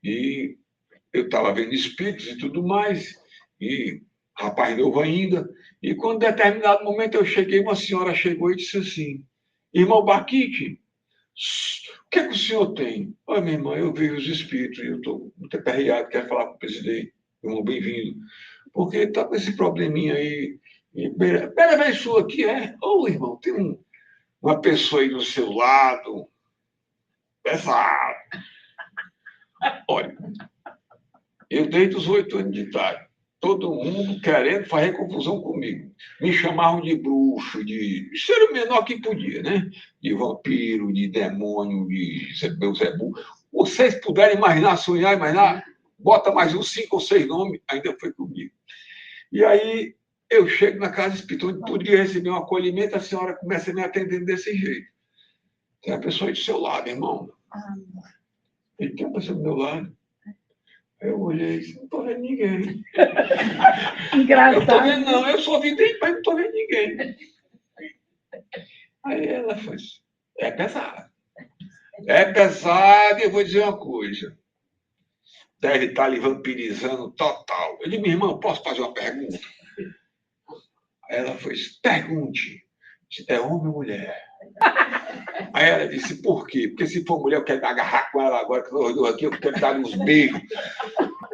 E eu estava vendo espíritos e tudo mais, e rapaz novo ainda. E quando, em determinado momento, eu cheguei, uma senhora chegou e disse assim, irmão Baquete, o que é que o senhor tem? Olha, minha irmã, eu vejo os espíritos e eu estou muito aperreado, quero falar com o presidente. Irmão, bem-vindo. Porque está com esse probleminha aí. Primeira vez sua aqui, é? Ô, irmão, tem uma pessoa aí do seu lado, pesado. Olha, eu desde os 8 anos de idade, todo mundo querendo fazer confusão comigo. Me chamavam de bruxo, de ser o menor que podia, né? De vampiro, de demônio, de Beelzebub. Vocês puderem imaginar, sonhar, imaginar, bota mais uns 5 ou 6 nomes, ainda foi comigo. E aí eu chego na casa espírita, onde podia receber um acolhimento, a senhora começa a me atender desse jeito. Tem a pessoa aí do seu lado, irmão. E tem uma pessoa do meu lado. Eu olhei, não estou vendo ninguém. Engraçado. Eu estou vendo, não, eu só vi bem, mas não estou vendo ninguém. Aí ela fez, é pesado. É pesado, e eu vou dizer uma coisa. Deve estar lhe vampirizando total. Eu disse, minha irmã, posso fazer uma pergunta? Aí ela fez, pergunte. É homem ou mulher? Aí ela disse, por quê? Porque se for mulher, eu quero me agarrar com ela agora, que nós dois aqui, eu quero dar uns beijos.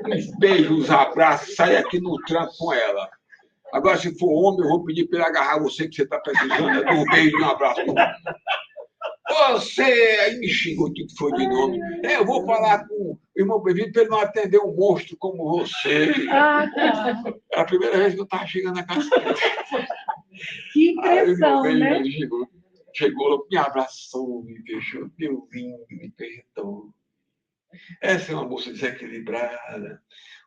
Uns beijos, uns abraços, sair aqui no tranco com ela. Agora, se for homem, eu vou pedir para ele agarrar você, que você está precisando, é de um beijo e um abraço. Você aí me xingou tudo que foi de nome. Eu vou falar com o irmão Bem-vindo para ele não atender um monstro como você. Ah, tá. É a primeira vez que eu estava chegando na casa. Que impressão, aí, né? Ele chegou, me abraçou, me beijou, meu lindo, me perdoou. Essa é uma moça desequilibrada.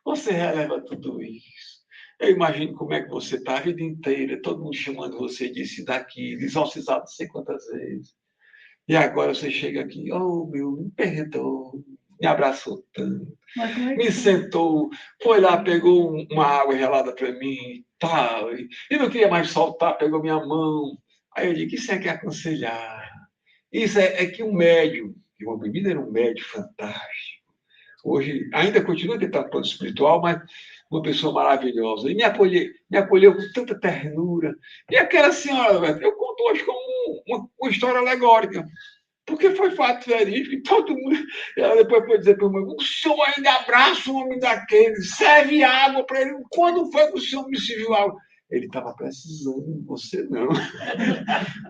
Você releva tudo isso. Eu imagino como é que você está a vida inteira, todo mundo chamando você disso e daquilo, exorcizado não sei quantas vezes. E agora você chega aqui, oh, meu, me perdoou, me abraçou tanto, me sentou, foi lá, pegou uma água gelada para mim e tal, e não queria mais soltar, pegou minha mão. Aí eu digo, isso é que é aconselhar. Isso é que um médium, que uma bebida era um médium fantástico. Hoje, ainda continua tentando no plano espiritual, mas uma pessoa maravilhosa. E me acolheu com tanta ternura. E aquela senhora, eu conto hoje como uma história alegórica, porque foi fato verídico. E todo mundo. Ela depois foi dizer para o meu, o senhor ainda abraça o homem daquele, serve água para ele. Quando foi que o senhor me serviu água? Ele estava precisando, você não.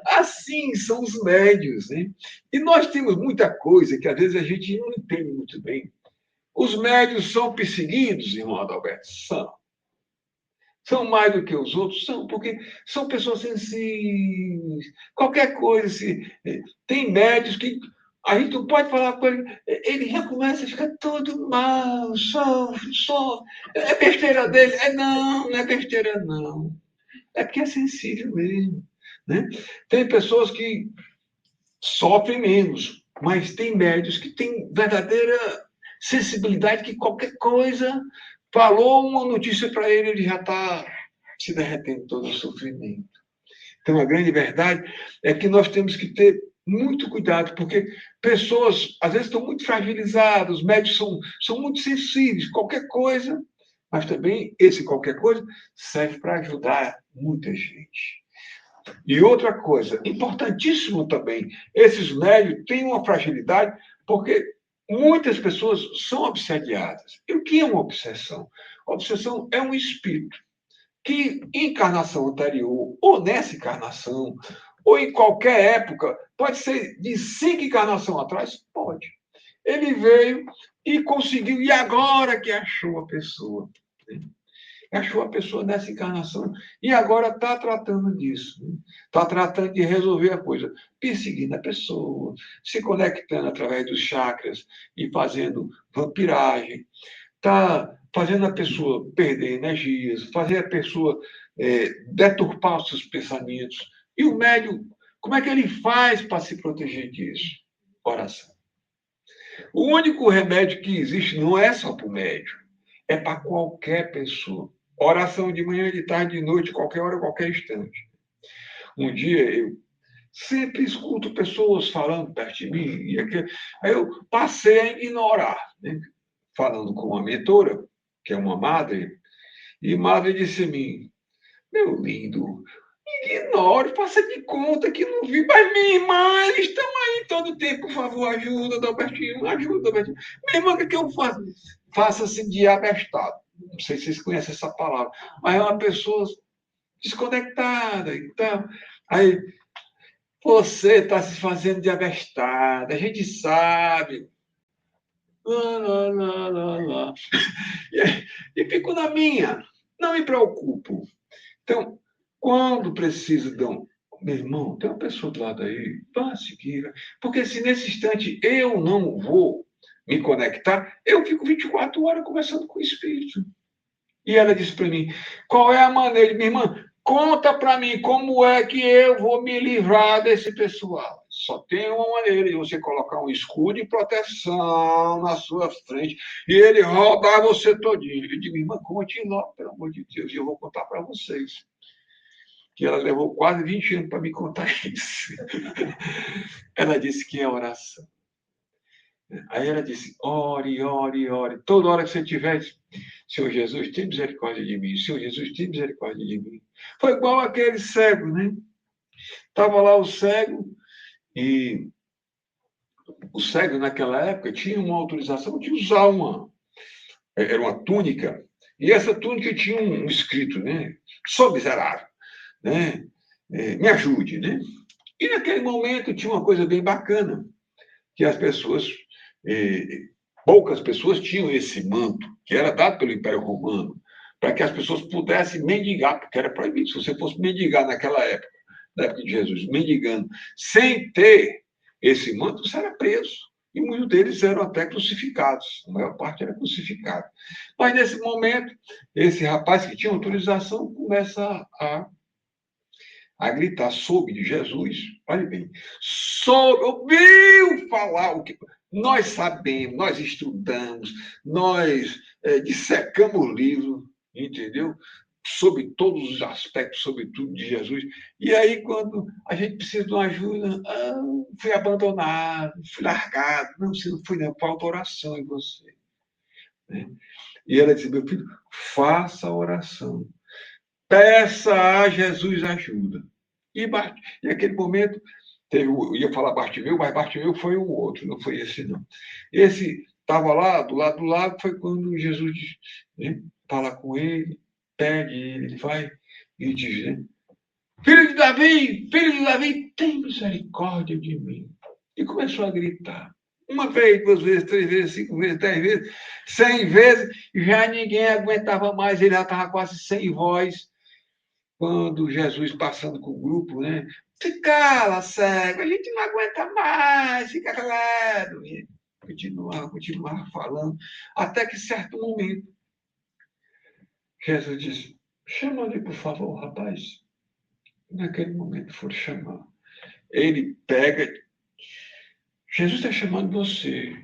Assim são os médios, né? E nós temos muita coisa que às vezes a gente não entende muito bem. Os médios são perseguidos, irmão Adalberto? São. São mais do que os outros? São, porque são pessoas sensíveis. Qualquer coisa, tem médios que a gente não pode falar com ele já começa a ficar todo mal, sofre. É besteira dele? Não é besteira, não. É porque é sensível mesmo. Né? Tem pessoas que sofrem menos, mas tem médios que têm verdadeira sensibilidade, que qualquer coisa, falou uma notícia para ele, ele já está se derretendo todo o sofrimento. Então, a grande verdade é que nós temos que ter muito cuidado, porque pessoas, às vezes, estão muito fragilizadas, os médios são muito sensíveis, qualquer coisa, mas também esse qualquer coisa serve para ajudar muita gente. E outra coisa, importantíssimo também, esses médios têm uma fragilidade, porque muitas pessoas são obsediadas. E o que é uma obsessão? A obsessão é um espírito que encarnação anterior, ou nessa encarnação, ou em qualquer época, pode ser de 5 encarnações atrás? Pode. Ele veio e conseguiu, e agora que achou a pessoa. Né? Achou a pessoa nessa encarnação e agora está tratando disso. Está tratando de resolver a coisa, perseguindo a pessoa, se conectando através dos chakras e fazendo vampiragem. Está fazendo a pessoa perder energias, fazer a pessoa deturpar os seus pensamentos. E o médium, como é que ele faz para se proteger disso? Oração. O único remédio que existe não é só para o médium, é para qualquer pessoa. Oração de manhã, de tarde, de noite, qualquer hora, qualquer instante. Um dia eu sempre escuto pessoas falando perto de mim, aí eu passei a ignorar, né? Falando com uma mentora, que é uma madre, e madre disse a mim, meu lindo, ignore, faça de conta que não vi, mas minha irmã, eles estão aí todo tempo, por favor, ajuda, Albertinho, ajuda, Albertinho. Minha irmã, o que eu faço? Faça-se de abestado. Não sei se vocês conhecem essa palavra, mas é uma pessoa desconectada e tal. Aí, você está se fazendo de abestado, a gente sabe. Lá, lá, lá, lá, lá. E fico na minha, não me preocupo. Então, quando precisa de meu irmão, tem uma pessoa do lado aí, vá seguir. Porque se nesse instante eu não vou me conectar, eu fico 24 horas conversando com o Espírito. E ela disse para mim, qual é a maneira? Minha irmã, conta para mim como é que eu vou me livrar desse pessoal. Só tem uma maneira de você colocar um escudo de proteção na sua frente e ele roubar você todinho. Eu digo, irmã, conte logo, pelo amor de Deus, e eu vou contar para vocês. Que ela levou quase 20 anos para me contar isso. Ela disse que é oração. Aí ela disse, ore, ore, ore. Toda hora que você tiver, Senhor Jesus, tem misericórdia de mim. Senhor Jesus, tem misericórdia de mim. Foi igual aquele cego, né? Estava lá o cego, e o cego naquela época tinha uma autorização de usar era uma túnica, e essa túnica tinha um escrito, né? Sou miserável, né? Me ajude, né? E naquele momento tinha uma coisa bem bacana, que as pessoas, poucas pessoas tinham esse manto, que era dado pelo Império Romano, para que as pessoas pudessem mendigar, porque era proibido. Se você fosse mendigar naquela época, na época de Jesus, mendigando, sem ter esse manto, você era preso. E muitos deles eram até crucificados. A maior parte era crucificado. Mas, nesse momento, esse rapaz que tinha autorização começa a gritar sobre Jesus. Olha bem, ouviu falar o que nós sabemos, nós estudamos, nós dissecamos o livro, entendeu? Sobre todos os aspectos, sobre tudo de Jesus. E aí, quando a gente precisa de uma ajuda, fui abandonado, fui largado. Não, você não foi, não, falta oração em você. Né? E ela disse, meu filho, faça a oração. Peça a Jesus ajuda. E naquele momento, eu ia falar Bartimeu, mas Bartimeu foi um outro, não foi esse, não. Esse estava lá, do lado do lago, foi quando Jesus fala com ele, pede ele vai e diz, né? Filho de Davi, tem misericórdia de mim. E começou a gritar. Uma vez, 2 vezes, 3 vezes, 5 vezes, 10 vezes, 100 vezes, já ninguém aguentava mais, ele já estava quase sem voz. Quando Jesus passando com o grupo, né? Se cala, cego, a gente não aguenta mais, fica calado. E continuava falando, até que certo momento, Jesus disse, chama ali, por favor, rapaz. Naquele momento for chamar. Ele pega, Jesus está chamando você.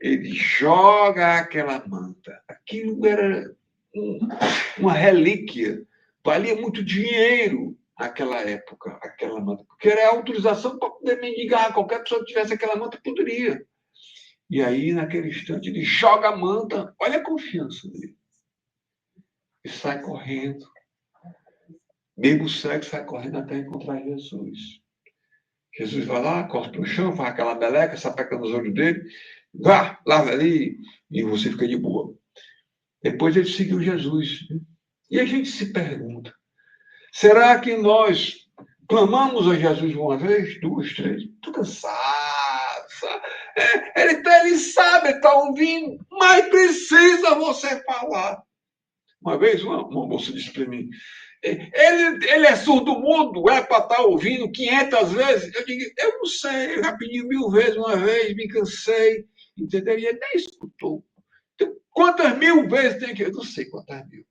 Ele joga aquela manta. Aquilo era uma relíquia. Valia muito dinheiro naquela época, aquela manta. Porque era a autorização para poder mendigar. Qualquer pessoa que tivesse aquela manta poderia. E aí, naquele instante, ele joga a manta. Olha a confiança dele. E sai correndo. Mesmo cego, sai correndo até encontrar Jesus. Jesus vai lá, cospe no chão, faz aquela meleca, sapeca nos olhos dele. Vá, lava ali, e você fica de boa. Depois ele seguiu Jesus. E a gente se pergunta, será que nós clamamos a Jesus uma vez, duas, três? Estou cansado, sabe? Ele sabe, está ouvindo, mas precisa você falar. Uma vez uma moça disse para mim, ele é surdo-mudo, é para estar ouvindo 500 vezes? Eu digo, eu não sei, eu já pedi 1000 vezes uma vez, me cansei, entendeu? E ele nem escutou. Então, quantas 1000 vezes tem que... Eu não sei quantas 1000.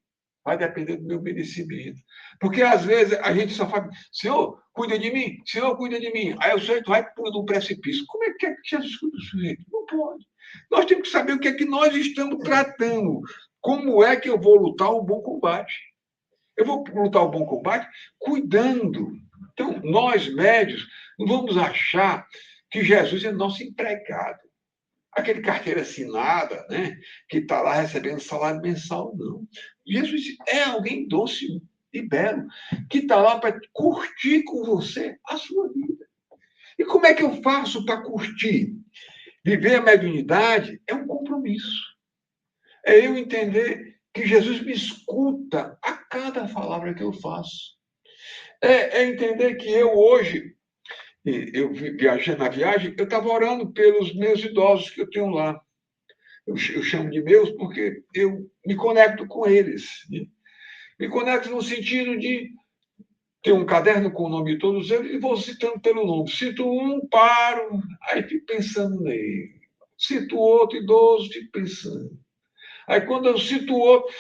Vai depender do meu merecimento. Porque, às vezes, a gente só fala, Senhor, cuida de mim, Senhor, cuida de mim. Aí o sujeito vai pulando um precipício. Como é que Jesus cuida do sujeito? Não pode. Nós temos que saber o que é que nós estamos tratando. Como é que eu vou lutar o bom combate? Eu vou lutar o bom combate cuidando. Então, nós, médios, não vamos achar que Jesus é nosso empregado. Aquele carteira assinada, né, que está lá recebendo salário mensal, não. Jesus é alguém doce e belo, que está lá para curtir com você a sua vida. E como é que eu faço para curtir? Viver a mediunidade é um compromisso. É eu entender que Jesus me escuta a cada palavra que eu faço. É entender que eu hoje, eu viajei na viagem, eu estava orando pelos meus idosos que eu tenho lá. Eu chamo de meus porque eu me conecto com eles. Né? Me conecto no sentido de ter um caderno com o nome de todos eles e vou citando pelo nome. Cito um, paro, aí fico pensando nele. Cito outro idoso, fico pensando. Aí quando eu cito outro,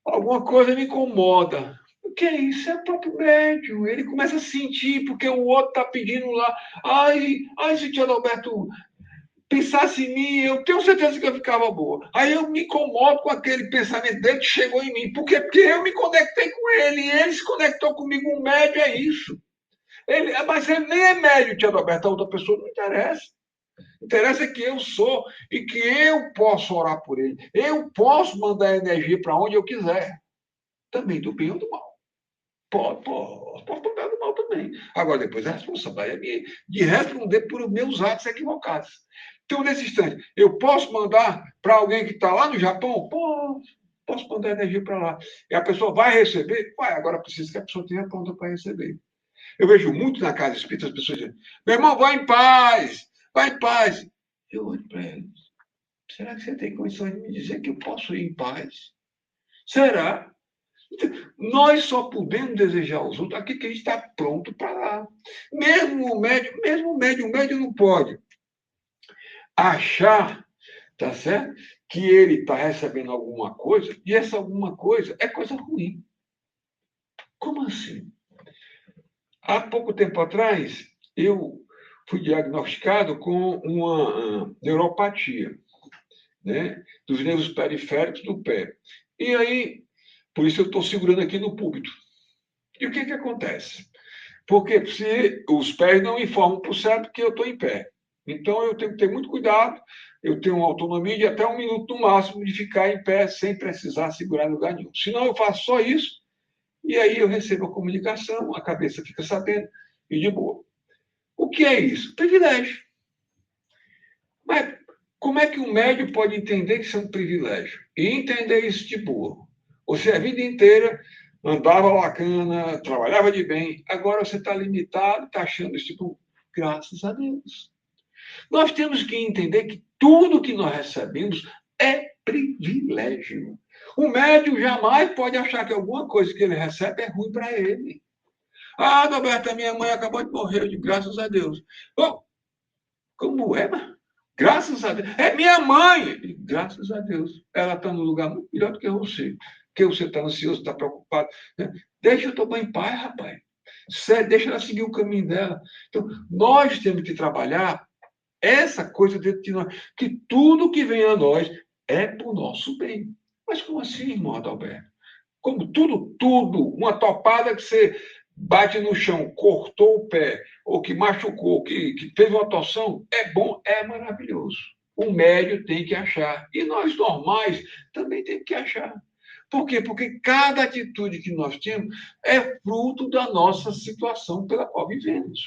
alguma coisa me incomoda. O que é isso? É o próprio médium. Ele começa a sentir, porque o outro está pedindo lá. Ai, se o tio Alberto pensasse em mim, eu tenho certeza que eu ficava boa. Aí eu me incomodo com aquele pensamento dele que chegou em mim. Por quê? Porque eu me conectei com ele, e ele se conectou comigo. Um médium é isso. Mas ele nem é médium, tia Alberto, a outra pessoa não interessa. Interessa que eu sou e que eu posso orar por ele. Eu posso mandar energia para onde eu quiser. Também do bem ou do mal. Posso mandar do mal também. Agora, depois a responsabilidade é de responder por meus atos equivocados. Então, nesse instante, eu posso mandar para alguém que está lá no Japão? Posso mandar energia para lá. E a pessoa vai receber? Vai, agora precisa que a pessoa tenha conta para receber. Eu vejo muito na casa espírita as pessoas dizendo, meu irmão, vai em paz, vai em paz. Eu olho para eles. Será que você tem condições de me dizer que eu posso ir em paz? Será? Nós só podemos desejar aos outros aquilo que a gente está pronto para dar. Mesmo o médium não pode achar, tá certo? Que ele está recebendo alguma coisa e essa alguma coisa é coisa ruim. Como assim? Há pouco tempo atrás, eu fui diagnosticado com uma neuropatia, né, dos nervos periféricos do pé. E aí, por isso eu estou segurando aqui no púlpito. E o que acontece? Porque se os pés não informam para o cérebro que eu estou em pé. Então, eu tenho que ter muito cuidado, eu tenho uma autonomia de até 1 minuto no máximo de ficar em pé sem precisar segurar em lugar nenhum. Senão, eu faço só isso, e aí eu recebo a comunicação, a cabeça fica sabendo, e de boa. O que é isso? Privilégio. Mas como é que um médium pode entender que isso é um privilégio? E entender isso de boa? Você a vida inteira andava bacana, trabalhava de bem, agora você está limitado, está achando isso tipo, graças a Deus. Nós temos que entender que tudo que nós recebemos é privilégio. O médium jamais pode achar que alguma coisa que ele recebe é ruim para ele. Ah, Roberto, minha mãe acabou de morrer, de graças a Deus. Oh, como é, mano? Graças a Deus. É minha mãe. Graças a Deus. Ela está num lugar muito melhor do que você. Porque você está ansioso, está preocupado. Deixa eu tomar em paz, rapaz. Deixa ela seguir o caminho dela. Então, nós temos que trabalhar essa coisa dentro de nós. Que tudo que vem a nós é para o nosso bem. Mas como assim, irmão Adalberto? Como tudo, uma topada que você bate no chão, cortou o pé, ou que machucou, que fez uma torção, é bom, é maravilhoso. O médio tem que achar. E nós normais também temos que achar. Por quê? Porque cada atitude que nós temos é fruto da nossa situação pela qual vivemos.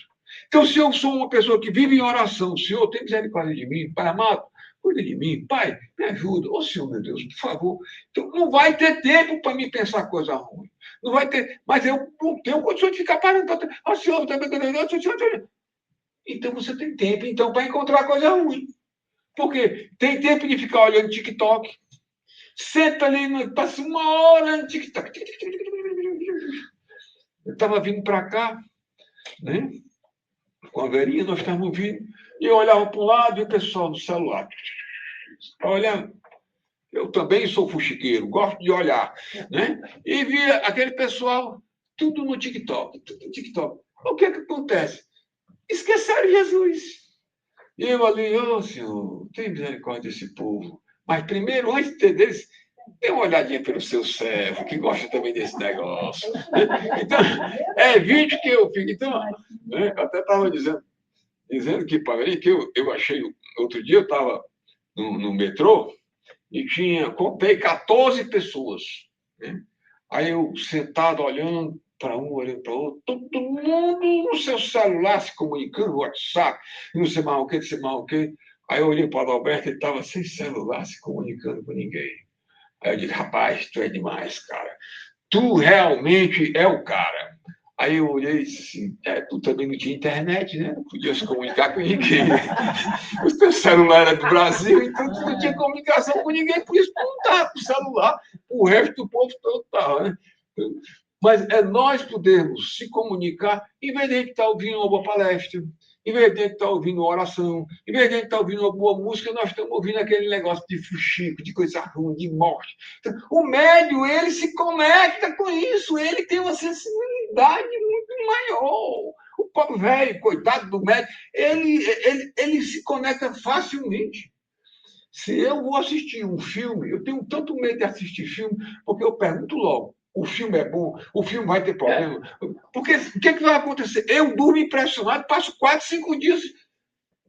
Então, se eu sou uma pessoa que vive em oração, Senhor, tem misericórdia de mim, Pai amado, cuida de mim, pai, me ajuda. Ô Senhor, meu Deus, por favor. Então, não vai ter tempo para me pensar coisa ruim. Não vai ter, mas eu não tenho condição de ficar parando. Ó Senhor, então você tem tempo, então, para encontrar coisa ruim. Por quê? Tem tempo de ficar olhando TikTok. Senta ali, passa uma hora no TikTok. Eu estava vindo para cá, né? Com a Verinha, nós estávamos vindo, e eu olhava para um lado e o pessoal no celular. Olha, eu também sou fuxiqueiro, gosto de olhar, né? E via aquele pessoal, tudo no TikTok, tudo no TikTok. O que é que acontece? Esqueceram Jesus. E eu ali, ô Senhor, tem misericórdia desse povo. Mas primeiro, antes deles, dê uma olhadinha pelo seu servo, que gosta também desse negócio. Então, é vídeo que eu fico. Então, né, eu até estava dizendo que para mim, que eu achei, outro dia eu estava no metrô e contei 14 pessoas. Né? Aí eu sentado olhando para um, olhando para outro, todo mundo no seu celular se comunicando, WhatsApp, não sei mais o que, não sei mais o que. Aí eu olhei para o Alberto, ele estava sem celular, se comunicando com ninguém. Aí eu disse, rapaz, tu é demais, cara. Tu realmente é o cara. Aí eu olhei e disse assim, tu também não tinha internet, né? Não podia se comunicar com ninguém. O teu celular era do Brasil, então tu não tinha comunicação com ninguém, por isso tu não estava com o celular. O resto do povo todo estava, né? Mas é nós podermos se comunicar, em vez de a gente estar ouvindo uma boa palestra, em vez de a gente estar ouvindo uma oração, em vez de a gente estar ouvindo uma boa música, nós estamos ouvindo aquele negócio de fuxico, de coisa ruim, de morte. Então, o médium, ele se conecta com isso, ele tem uma sensibilidade muito maior. O pobre velho, coitado do médium, ele se conecta facilmente. Se eu vou assistir um filme, eu tenho tanto medo de assistir filme, porque eu pergunto logo, o filme é bom, o filme vai ter problema. Porque o que vai acontecer? Eu durmo impressionado, passo 4, 5 dias.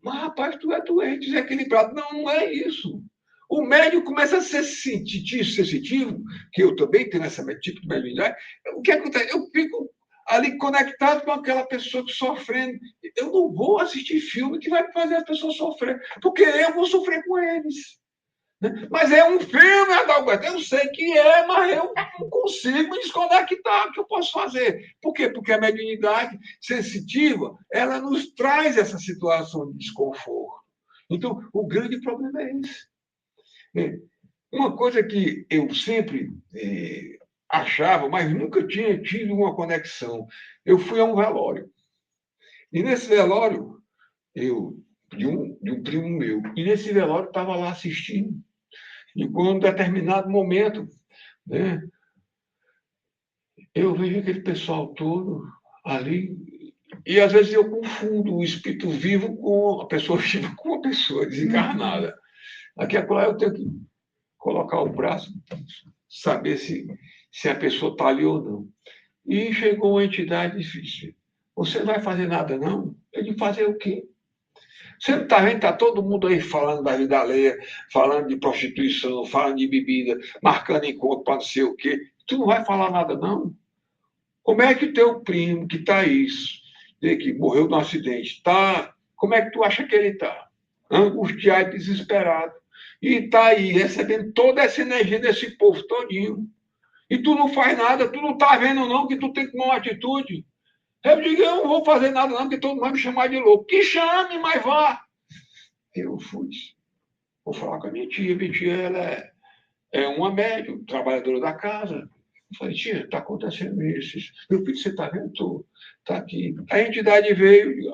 Mas, rapaz, tu é doente, desequilibrado. Não, não é isso. O médium começa a ser sensitivo, que eu também tenho esse tipo de mediunidade. O que acontece? Eu fico ali conectado com aquela pessoa que sofrendo. Eu não vou assistir filme que vai fazer as pessoas sofrer, porque eu vou sofrer com eles. Mas é um filme, Adalberto, eu sei que é, mas eu não consigo me desconectar. O que eu posso fazer? Por quê? Porque a mediunidade sensitiva, ela nos traz essa situação de desconforto. Então, o grande problema é esse. Uma coisa que eu sempre achava, mas nunca tinha tido uma conexão. Eu fui a um velório. E nesse velório, de um primo meu, e nesse velório estava lá assistindo. E quando, em determinado momento, né, eu vejo aquele pessoal todo ali, e às vezes eu confundo o espírito vivo com a pessoa viva com a pessoa desencarnada. Aqui agora eu tenho que colocar o braço, saber se a pessoa está ali ou não. E chegou uma entidade e disse, você não vai fazer nada, não? Eu disse, fazer o quê? Você não está vendo? Está todo mundo aí falando da vida alheia, falando de prostituição, falando de bebida, marcando encontro para não sei o quê. Tu não vai falar nada, não? Como é que o teu primo, que está isso, que morreu num acidente, está? Como é que tu acha que ele está? Angustiado e desesperado. E está aí, recebendo toda essa energia desse povo todinho. E tu não faz nada, tu não está vendo, não, que tu tem que tomar uma atitude. Eu digo, eu não vou fazer nada, não, porque todo mundo vai me chamar de louco. Que chame, mas vá. Eu fui. Vou falar com a minha tia. Minha tia, ela é uma médium, trabalhadora da casa. Eu falei, tia, está acontecendo isso. Meu filho, você está vendo? Está aqui. A entidade veio,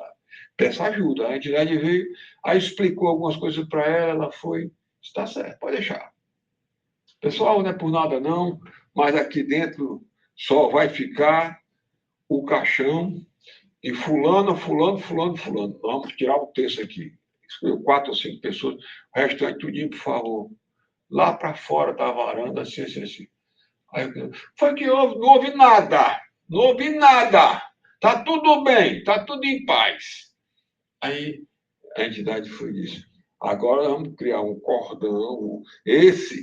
peça ajuda. A entidade veio, aí explicou algumas coisas para ela, ela foi, está certo, pode deixar. Pessoal, não é por nada não, mas aqui dentro só vai ficar o caixão e fulano. Vamos tirar o texto aqui. Escolheu 4 ou 5 pessoas, o restante tudinho, por favor. Lá para fora da varanda, assim. Aí, foi que houve? Não houve nada. Não houve nada. Está tudo bem, está tudo em paz. Aí a entidade foi isso. Agora vamos criar um cordão.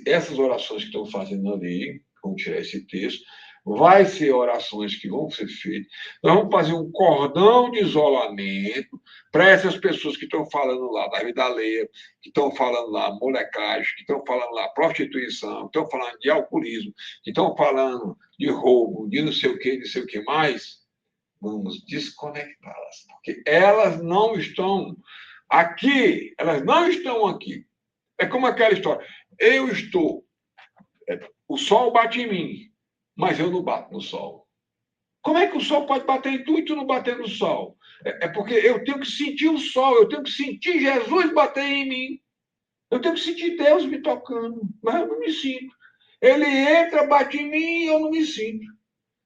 Essas orações que estão fazendo ali, vamos tirar esse texto, vai ser orações que vão ser feitas. Nós vamos fazer um cordão de isolamento para essas pessoas que estão falando lá da vida alheia, que estão falando lá molecagem, que estão falando lá prostituição, que estão falando de alcoolismo, que estão falando de roubo, de não sei o que mais. Vamos desconectá-las, porque elas não estão aqui, elas não estão aqui. É como aquela história. Eu estou, o sol bate em mim, mas eu não bato no sol. Como é que o sol pode bater em tu e tu não bater no sol? É porque eu tenho que sentir o sol, eu tenho que sentir Jesus bater em mim. Eu tenho que sentir Deus me tocando, mas eu não me sinto. Ele entra, bate em mim e eu não me sinto.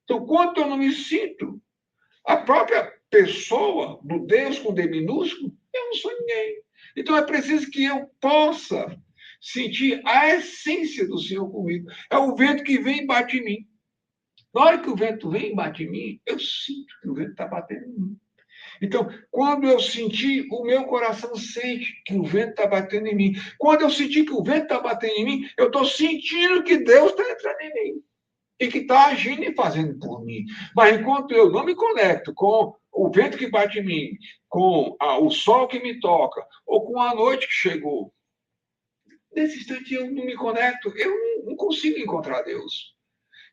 Então, quando eu não me sinto, a própria pessoa do Deus com D minúsculo, eu não sou ninguém. Então, é preciso que eu possa sentir a essência do Senhor comigo. É o vento que vem e bate em mim. Na hora que o vento vem e bate em mim, eu sinto que o vento está batendo em mim. Então, quando eu sentir, o meu coração sente que o vento está batendo em mim. Quando eu sentir que o vento está batendo em mim, eu estou sentindo que Deus está entrando em mim. E que está agindo e fazendo por mim. Mas enquanto eu não me conecto com o vento que bate em mim, com o sol que me toca, ou com a noite que chegou, nesse instante eu não me conecto, eu não consigo encontrar Deus.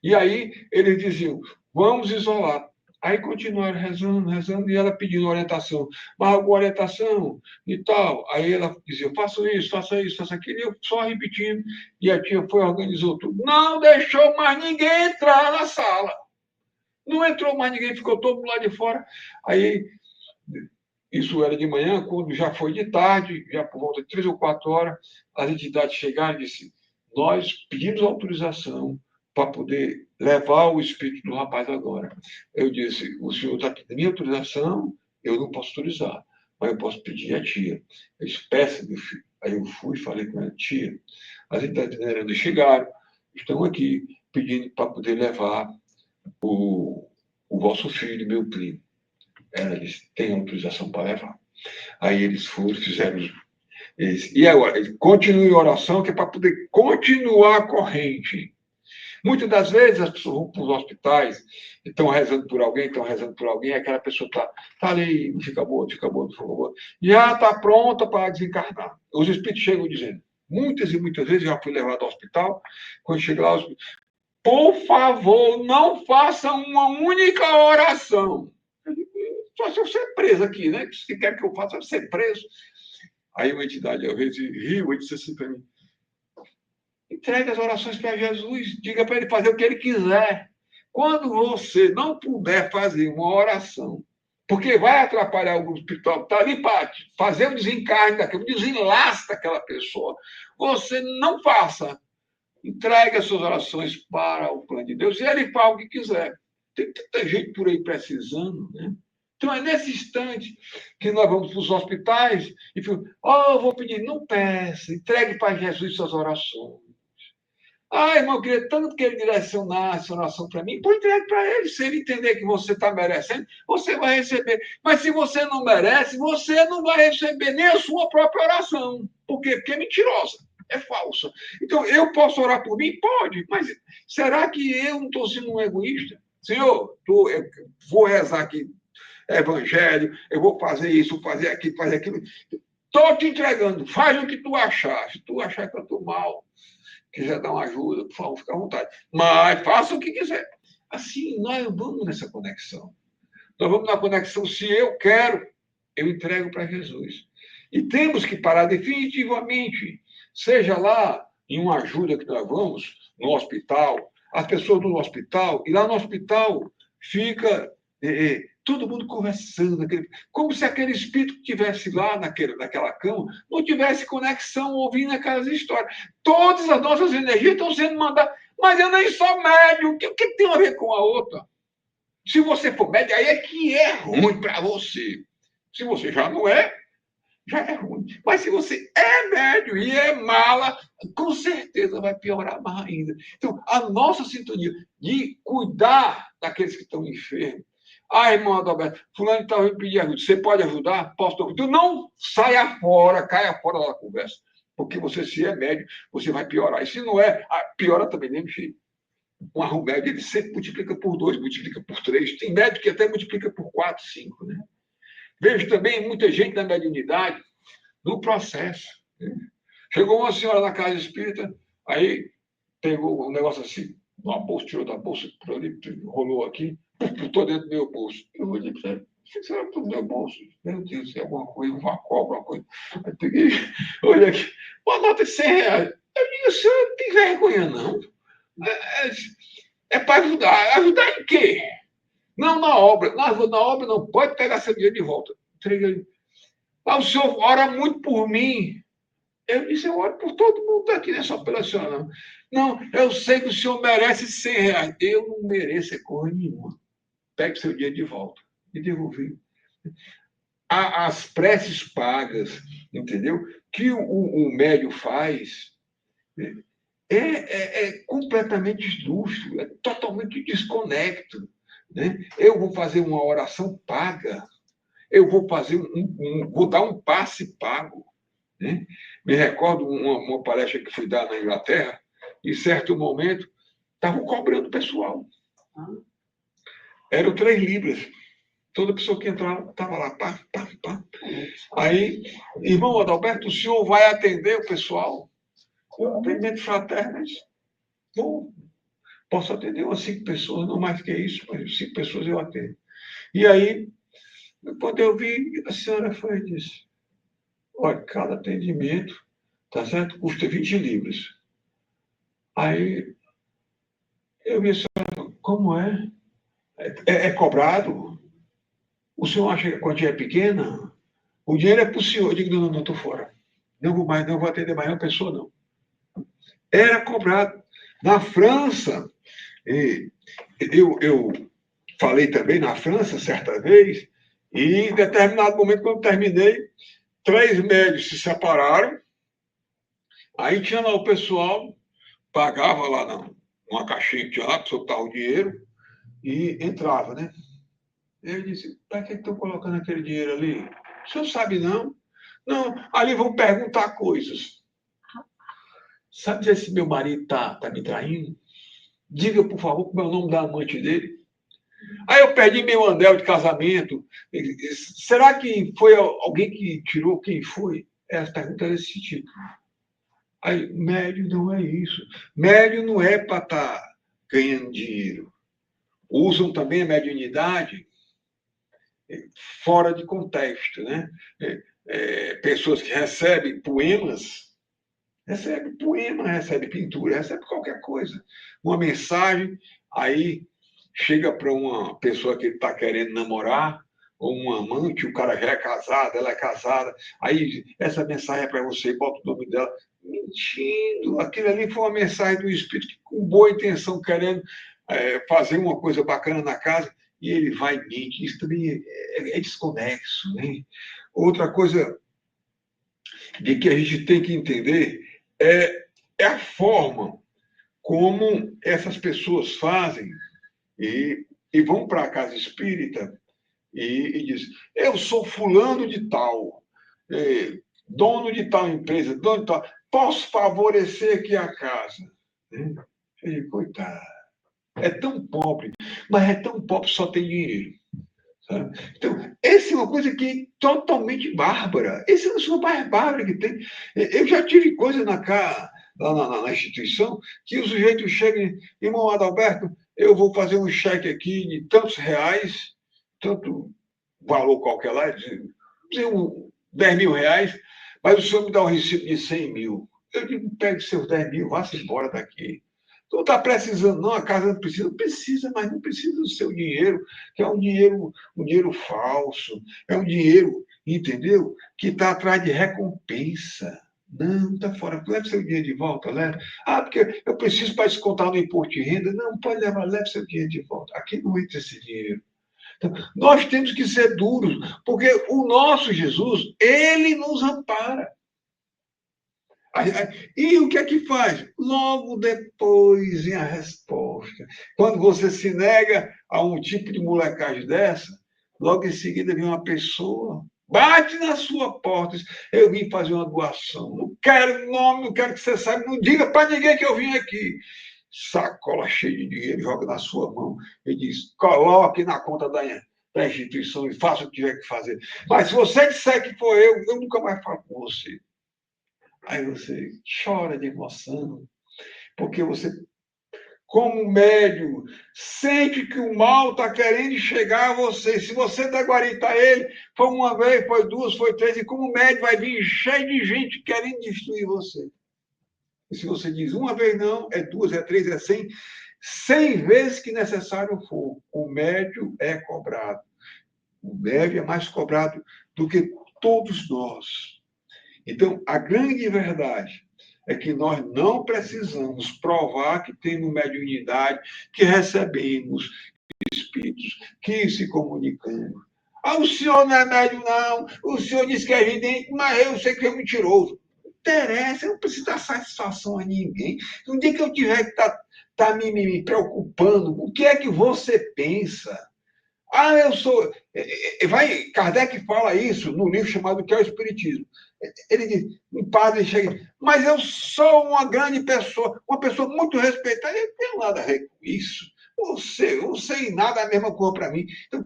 E aí eles diziam, vamos isolar. Aí continuaram rezando, rezando, e ela pedindo orientação. Mas alguma orientação e tal. Aí ela dizia, faça isso, faça aquilo. E eu só repetindo. E a tia foi, organizou tudo. Não deixou mais ninguém entrar na sala. Não entrou mais ninguém, ficou todo mundo lá de fora. Aí, isso era de manhã, quando já foi de tarde, já por volta de 3 ou 4 horas, as entidades chegaram e disseram, nós pedimos autorização para poder levar o espírito do rapaz agora. Eu disse, o senhor está pedindo minha autorização, eu não posso autorizar, mas eu posso pedir à tia. Eu disse, peça, meu filho. Aí eu fui e falei com ela, tia, as entidades venerandas chegaram, estão aqui pedindo para poder levar o vosso filho, meu primo. Ela disse, tem autorização para levar. Aí eles foram, fizeram e agora, continue a oração, que é para poder continuar a corrente. Muitas das vezes as pessoas vão para os hospitais, estão rezando por alguém, aquela pessoa está ali, não fica boa, já está pronta para desencarnar. Os espíritos chegam dizendo, muitas e muitas vezes já fui levado ao hospital, quando chega lá, por favor, não faça uma única oração. Só se eu ser preso aqui, né? Se quer que eu faça, ser preso. Aí uma entidade, às vezes, riu e disse assim para mim, entregue as orações para Jesus, diga para ele fazer o que ele quiser. Quando você não puder fazer uma oração, porque vai atrapalhar o hospital, está ali para fazer o desencarne daquele, o desenlace daquela pessoa, você não faça. Entregue as suas orações para o plano de Deus e ele faz o que quiser. Tem tanta gente por aí precisando, né? Então, é nesse instante que nós vamos para os hospitais e ficamos, eu vou pedir, não peça, entregue para Jesus suas orações. Irmão, eu queria tanto que ele direcionasse a oração para mim, põe entregue para ele. Se ele entender que você está merecendo, você vai receber. Mas se você não merece, você não vai receber nem a sua própria oração. Por quê? Porque é mentirosa, é falsa. Então, eu posso orar por mim? Pode, mas será que eu não estou sendo um egoísta? Senhor, eu vou rezar aqui evangelho, eu vou fazer isso, fazer aquilo. Estou te entregando, faz o que tu achar. Se tu achar que eu estou mal, quiser dar uma ajuda, por favor, fica à vontade. Mas faça o que quiser. Assim, nós vamos nessa conexão. Nós vamos na conexão, se eu quero, eu entrego para Jesus. E temos que parar definitivamente, seja lá em uma ajuda que nós vamos, no hospital, as pessoas do hospital, e lá no hospital fica todo mundo conversando, como se aquele espírito que estivesse lá naquela cama não tivesse conexão ouvindo aquelas histórias. Todas as nossas energias estão sendo mandadas, mas eu nem sou médium. O que tem a ver com a outra? Se você for médium, aí é que é ruim para você. Se você já não é, já é ruim. Mas se você é médium e é mala, com certeza vai piorar mais ainda. Então, a nossa sintonia de cuidar daqueles que estão enfermos, irmão Adalberto, fulano está vindo pedir ajuda. Você pode ajudar? Posso. Então, não saia fora, caia fora da conversa. Porque você, se é médio, você vai piorar. E se não é, piora também, nem jeito. um médio, ele sempre multiplica por 2, multiplica por 3. Tem médico que até multiplica por 4, 5. Né? Vejo também muita gente na mediunidade no processo. Né? Chegou uma senhora na casa espírita, aí pegou um negócio assim, uma bolsa, tirou da bolsa, por ali, rolou aqui, botou dentro do meu bolso. Eu olhei para ela, o que será para o meu bolso? Meu Deus, é alguma coisa, uma cobra, alguma coisa. Aí peguei, olhei aqui, uma nota de 100 reais. Eu digo, senhora, não tem vergonha, não? É para ajudar. Ajudar em quê? Não na obra. Na obra não, pode pegar seu dinheiro de volta. Entreguei. Mas o senhor ora muito por mim. Eu disse, eu oro por todo mundo aqui, não é só pela senhora, não. Não, eu sei que o senhor merece 100 reais. Eu não mereço coisa nenhuma. Pegue seu dinheiro de volta. E devolvi. As preces pagas, entendeu? Que o médium faz é completamente esdrúxulo, é totalmente desconecto. Né? Eu vou fazer uma oração paga, eu vou fazer vou dar um passe pago. Né? Me recordo uma palestra que fui dar na Inglaterra, e em certo momento estavam cobrando pessoal. Eram 3 libras. Toda pessoa que entrava estava lá, pá, pá, pá. Aí, irmão Adalberto, o senhor vai atender o pessoal? Um atendimento fraterno, bom, posso atender umas 5 pessoas, não mais que isso, mas 5 pessoas eu atendo. E aí, quando eu vi, a senhora foi e disse, olha, cada atendimento, tá certo? Custa 20 libras. Aí, eu vi a senhora, como é? É cobrado? O senhor acha que a quantia é pequena? O dinheiro é para o senhor. Eu digo, não, estou fora. Não vou mais, não vou atender mais uma pessoa, não. Era cobrado. Na França, eu falei também na França, certa vez, e em determinado momento, quando terminei, 3 médios se separaram, aí tinha lá o pessoal, pagava lá numa caixinha que tinha lá, para soltar o dinheiro, e entrava, né? Eu disse, para que estão colocando aquele dinheiro ali? O senhor sabe, não? Não, ali vão perguntar coisas. Sabe dizer se meu marido está me traindo? Diga, por favor, como é o nome da amante dele. Aí eu perdi meu anel de casamento. Será que foi alguém que tirou? Quem foi? Essa pergunta é desse tipo. Aí, médio não é isso. Médio não é para estar ganhando dinheiro. Usam também a mediunidade fora de contexto, né? Pessoas que recebem poemas, recebe poema, recebe pintura, recebe qualquer coisa. Uma mensagem, aí chega para uma pessoa que está querendo namorar, ou um amante, o cara já é casado, ela é casada, aí essa mensagem é para você, bota o nome dela. Mentindo, aquilo ali foi uma mensagem do Espírito que, com boa intenção, querendo fazer uma coisa bacana na casa, e ele vai e mente. Isso também é desconexo. Né? Outra coisa de que a gente tem que entender é a forma como essas pessoas fazem e vão para a casa espírita e dizem, eu sou fulano de tal, dono de tal empresa, dono de tal, posso favorecer aqui a casa. E, coitado, é tão pobre, mas é tão pobre, só tem dinheiro. Sabe? Então, essa é uma coisa que é totalmente bárbara. Essa é a coisa mais bárbara que tem. Eu já tive coisa na instituição que o sujeito chega, irmão Adalberto, eu vou fazer um cheque aqui de tantos reais, tanto valor qualquer lá, de 10 mil reais, mas o senhor me dá um recibo de 100 mil. Eu digo, pegue seus 10 mil, vá-se embora daqui. Não está precisando, não, a casa não precisa, mas não precisa do seu dinheiro, que é um dinheiro falso, é um dinheiro, entendeu? Que está atrás de recompensa. Não, está fora. Leve seu dinheiro de volta, leve. Ah, porque eu preciso para descontar no imposto de renda. Não, pode levar, leve seu dinheiro de volta. Aqui não entra esse dinheiro. Então, nós temos que ser duros, porque o nosso Jesus, ele nos ampara. E o que é que faz? Logo depois vem a resposta. Quando você se nega a um tipo de molecagem dessa, logo em seguida vem uma pessoa, bate na sua porta, diz, eu vim fazer uma doação, não quero nome, não quero que você saiba, não diga para ninguém que eu vim aqui. sacola cheia de dinheiro, joga na sua mão e diz, coloque na conta da instituição e faça o que tiver que fazer. Mas se você disser que foi eu nunca mais falo com você. Aí você chora de emoção, porque você, como médium, sente que o mal está querendo chegar a você. Se você deguaritar ele, foi uma vez, foi duas, foi três, e como médium vai vir cheio de gente querendo destruir você. E se você diz uma vez não, é duas, é três, é 100 vezes que necessário for, o médium é cobrado. O médium é mais cobrado do que todos nós. Então, a grande verdade é que nós não precisamos provar que temos mediunidade, que recebemos espíritos, que se comunicamos. Ah, o senhor não é médium, não. O senhor diz que é evidente, mas eu sei que é mentiroso. Não interessa, eu não preciso dar satisfação a ninguém. No dia que eu tiver que tá me preocupando, o que é que você pensa? Ah, eu sou... Kardec fala isso no livro chamado Que é o Espiritismo. Ele diz, um padre chega, mas eu sou uma grande pessoa, uma pessoa muito respeitada, eu não tenho nada a ver com isso. Você nada é a mesma coisa para mim. Então,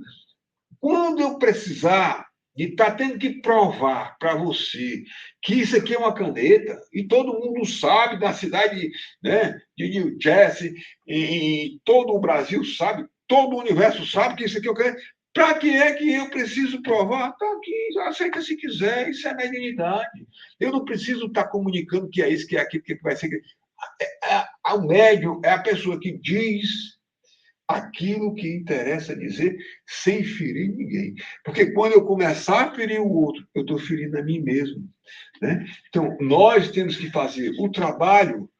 quando eu precisar de estar tendo que provar para você que isso aqui é uma caneta, e todo mundo sabe, da cidade, né, de New Jersey, e todo o Brasil sabe, todo o universo sabe que isso aqui é o que para que é que eu preciso provar? Está aqui, aceita se quiser, isso é mediunidade. Eu não preciso estar comunicando que é isso, que é aquilo, que vai ser. O médium é a pessoa que diz aquilo que interessa dizer sem ferir ninguém. Porque quando eu começar a ferir o outro, eu estou ferindo a mim mesmo. Né? Então, nós temos que fazer o trabalho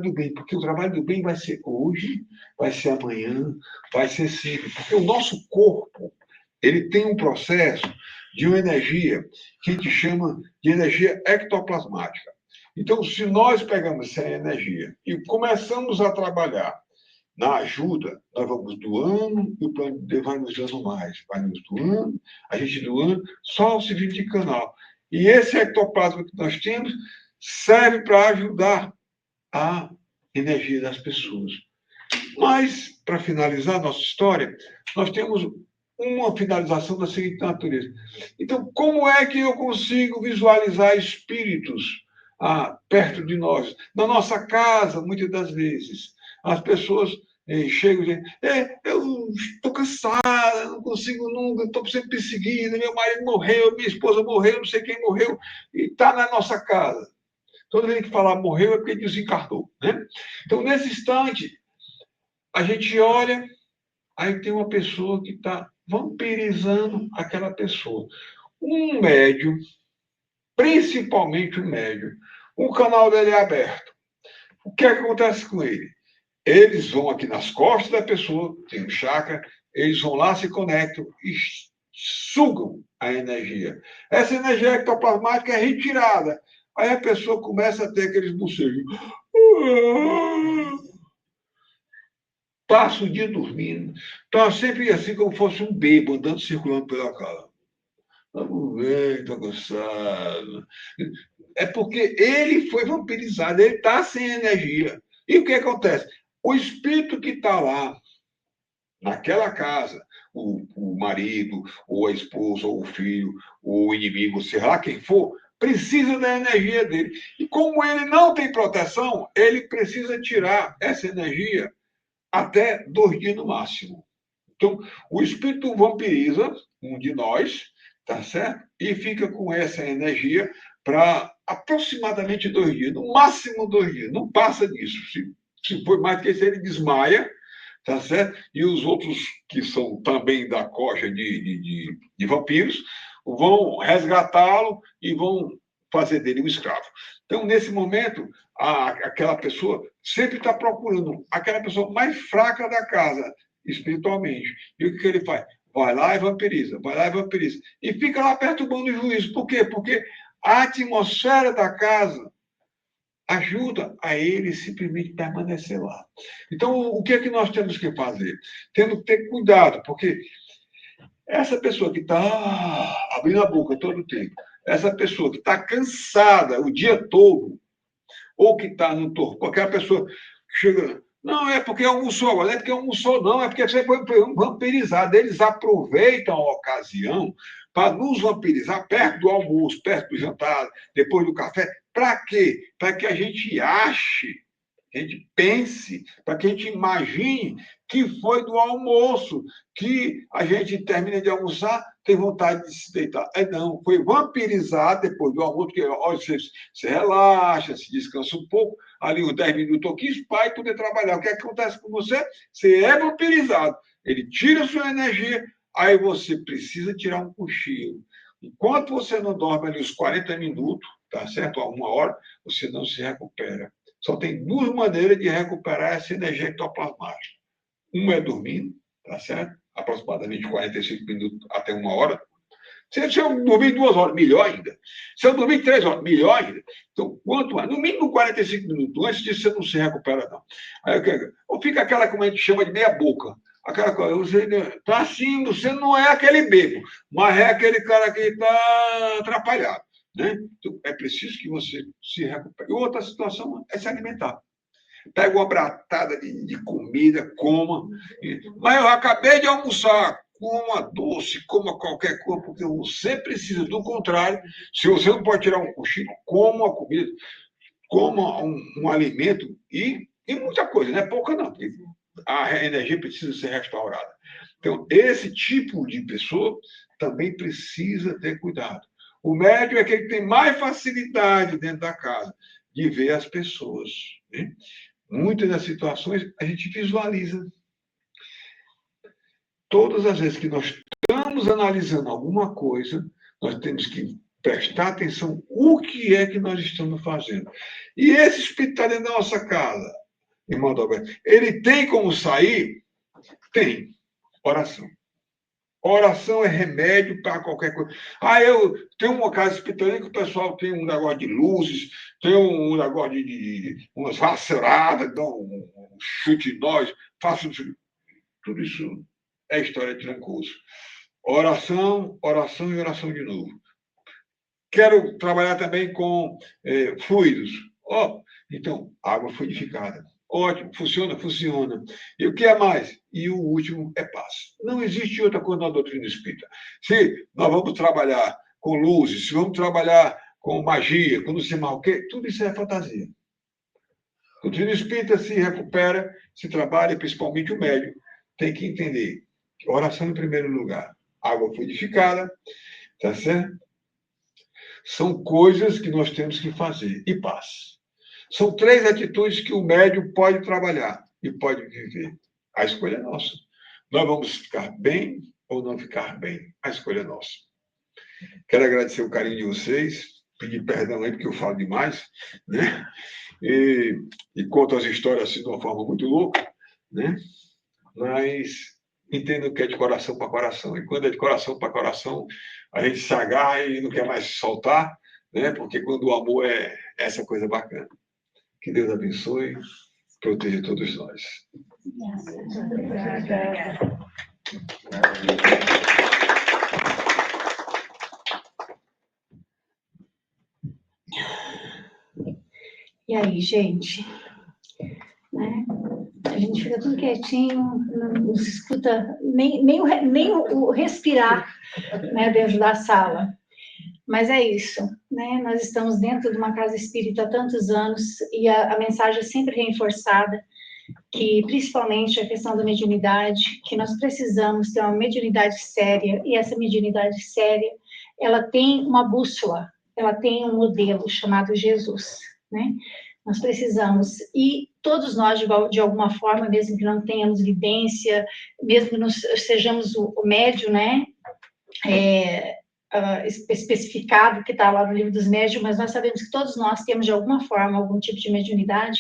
do bem, porque o trabalho do bem vai ser hoje, vai ser amanhã, vai ser sempre. Porque o nosso corpo, ele tem um processo de uma energia que a gente chama de energia ectoplasmática. Então, se nós pegamos essa energia e começamos a trabalhar na ajuda, nós vamos doando e o plano de Deus vai nos dando mais. Vai nos doando, a gente doando, só o serviço de canal. E esse ectoplasma que nós temos serve para ajudar a energia das pessoas. Mas, para finalizar nossa história, nós temos uma finalização da seguinte natureza. Então, como é que eu consigo visualizar espíritos perto de nós? Na nossa casa, muitas das vezes, as pessoas chegam e dizem, eu estou cansada, não consigo nunca, estou sempre perseguida, meu marido morreu, minha esposa morreu, não sei quem morreu, e está na nossa casa. Toda vez que falar morreu é porque desencarnou. Né? Então, nesse instante, a gente olha, aí tem uma pessoa que está vampirizando aquela pessoa. Um médium, principalmente um médium, o canal dele é aberto. O que acontece com ele? Eles vão aqui nas costas da pessoa, tem um chakra, eles vão lá, se conectam e sugam a energia. Essa energia ectoplasmática é retirada. Aí a pessoa começa a ter aqueles bocejos. Passa o dia dormindo. Está sempre assim, como fosse um bêbado, andando, circulando pela casa. Estou bem, estou cansado. É porque ele foi vampirizado, ele está sem energia. E o que acontece? O espírito que está lá, naquela casa, o marido, ou a esposa, ou o filho, ou o inimigo, sei lá quem for, precisa da energia dele. E como ele não tem proteção, ele precisa tirar essa energia até 2 dias no máximo. Então, o espírito vampiriza um de nós, tá certo? E fica com essa energia para aproximadamente 2 dias, no máximo 2 dias. Não passa disso. Se for mais que isso, ele desmaia, tá certo? E os outros, que são também da coja de vampiros, vão resgatá-lo e vão fazer dele um escravo. Então, nesse momento, aquela pessoa sempre está procurando aquela pessoa mais fraca da casa, espiritualmente. E o que ele faz? Vai lá e vampiriza, vai lá e vampiriza. E fica lá perturbando o juízo. Por quê? Porque a atmosfera da casa ajuda a ele simplesmente permanecer lá. Então, o que é que nós temos que fazer? Temos que ter cuidado, porque essa pessoa que está abrindo a boca todo o tempo, essa pessoa que está cansada o dia todo, ou que está no torpor, aquela pessoa que chega Não, é porque almoçou agora, não é porque almoçou, não, é porque você foi vampirizado. Eles aproveitam a ocasião para nos vampirizar perto do almoço, perto do jantar, depois do café. Para quê? Para que a gente ache, a gente pense, para que a gente imagine que foi do almoço, que a gente termina de almoçar, tem vontade de se deitar. Não, foi vampirizado depois do almoço, porque ó, você relaxa, se descansa um pouco, ali uns 10 minutos ou 15, para poder trabalhar. O que acontece com você? Você é vampirizado. Ele tira a sua energia, aí você precisa tirar um cochilo. Enquanto você não dorme ali os 40 minutos, tá certo? A 1 hora, você não se recupera. Só tem 2 maneiras de recuperar essa energia ectoplasmática. Uma é dormindo, tá certo? Aproximadamente 45 minutos até 1 hora. Se eu dormir 2 horas, melhor ainda. Se eu dormir 3 horas, melhor ainda. Então, quanto mais, no mínimo 45 minutos. Antes disso, você não se recupera, não. Aí, ou fica aquela, como a gente chama de meia boca. Aquela coisa, você está assim, você não é aquele bebo, mas é aquele cara que está atrapalhado. Né? Então, é preciso que você se recupere. Outra situação é se alimentar. Pega uma pratada de comida, coma. Mas eu acabei de almoçar, coma doce, coma qualquer coisa, porque você precisa. Do contrário, se você não pode tirar um cochilo, coma a comida, coma um alimento e muita coisa, não é pouca não, porque a energia precisa ser restaurada. Então, esse tipo de pessoa também precisa ter cuidado. O médium é aquele que tem mais facilidade dentro da casa de ver as pessoas. Né? Muitas das situações a gente visualiza. Todas as vezes que nós estamos analisando alguma coisa, nós temos que prestar atenção o que é que nós estamos fazendo. E esse espírito está dentro da nossa casa, irmão Adalberto. Ele tem como sair? Tem. Oração. Oração é remédio para qualquer coisa. Eu tenho uma casa hospitalar que o pessoal tem um negócio de luzes, tem um negócio de umas vassouradas, dão um chute em nós, faço tudo isso é história de Trancoso. Oração, oração e oração de novo. Quero trabalhar também com fluidos. Então, água fluidificada. Ótimo, funciona, funciona. E o que é mais? E o último é paz. Não existe outra coisa na doutrina espírita. Se nós vamos trabalhar com luzes, se vamos trabalhar com magia, com não sei mais o quê, tudo isso é fantasia. A doutrina espírita se recupera, se trabalha, principalmente o médium, tem que entender que oração em primeiro lugar, água fluidificada, tá certo? São coisas que nós temos que fazer. E paz. São 3 atitudes que o médium pode trabalhar e pode viver. A escolha é nossa. Nós vamos ficar bem ou não ficar bem. A escolha é nossa. Quero agradecer o carinho de vocês, pedir perdão aí porque eu falo demais, né? E conto as histórias assim de uma forma muito louca, né? Mas entendo que é de coração para coração. E quando é de coração para coração, a gente se agarra e não quer mais soltar, né? Porque quando o amor é essa coisa bacana. Que Deus abençoe, proteja todos nós. E aí, gente? Né? A gente fica tudo quietinho, não se escuta nem o respirar, né, dentro da sala. Mas é isso, né? Nós estamos dentro de uma casa espírita há tantos anos e a mensagem é sempre reforçada, que principalmente a questão da mediunidade, que nós precisamos ter uma mediunidade séria, e essa mediunidade séria, ela tem uma bússola, ela tem um modelo chamado Jesus, né? Nós precisamos, e todos nós, de alguma forma, mesmo que não tenhamos evidência, mesmo que nós sejamos o médium, né? Especificado, que está lá no livro dos médiuns, mas nós sabemos que todos nós temos, de alguma forma, algum tipo de mediunidade,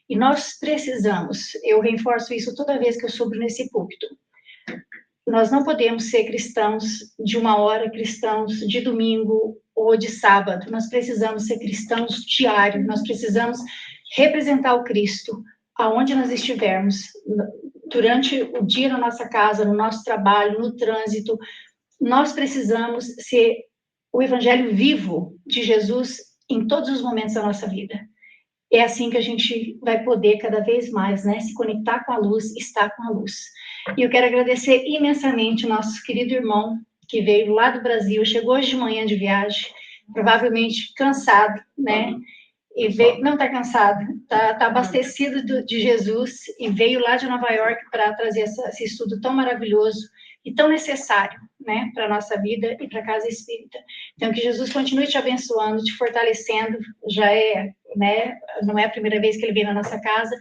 e nós precisamos, eu reforço isso toda vez que eu subo nesse púlpito, nós não podemos ser cristãos de 1 hora, cristãos de domingo ou de sábado, nós precisamos ser cristãos diários, nós precisamos representar o Cristo aonde nós estivermos, durante o dia na nossa casa, no nosso trabalho, no trânsito. Nós precisamos ser o evangelho vivo de Jesus em todos os momentos da nossa vida. é assim que a gente vai poder cada vez mais, né, se conectar com a luz, estar com a luz. E eu quero agradecer imensamente o nosso querido irmão, que veio lá do Brasil, chegou hoje de manhã de viagem, provavelmente cansado, né, e veio, não está cansado, tá abastecido de Jesus, e veio lá de Nova York para trazer esse estudo tão maravilhoso e tão necessário, né, para a nossa vida e para a casa espírita. Então, que Jesus continue te abençoando, te fortalecendo, já é, né, não é a primeira vez que ele vem na nossa casa,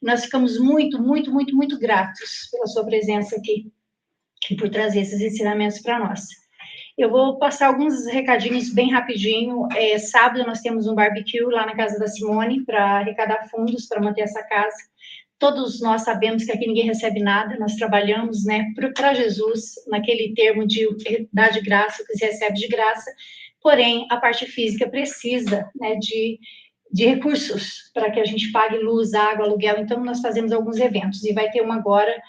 nós ficamos muito, muito, muito, muito gratos pela sua presença aqui e por trazer esses ensinamentos para nós. Eu vou passar alguns recadinhos bem rapidinho. Sábado nós temos um barbecue lá na casa da Simone para arrecadar fundos para manter essa casa. Todos nós sabemos que aqui ninguém recebe nada, nós trabalhamos, né, para Jesus, naquele termo de dar de graça, o que se recebe de graça, porém a parte física precisa, né, de recursos para que a gente pague luz, água, aluguel. Então nós fazemos alguns eventos e vai ter um agora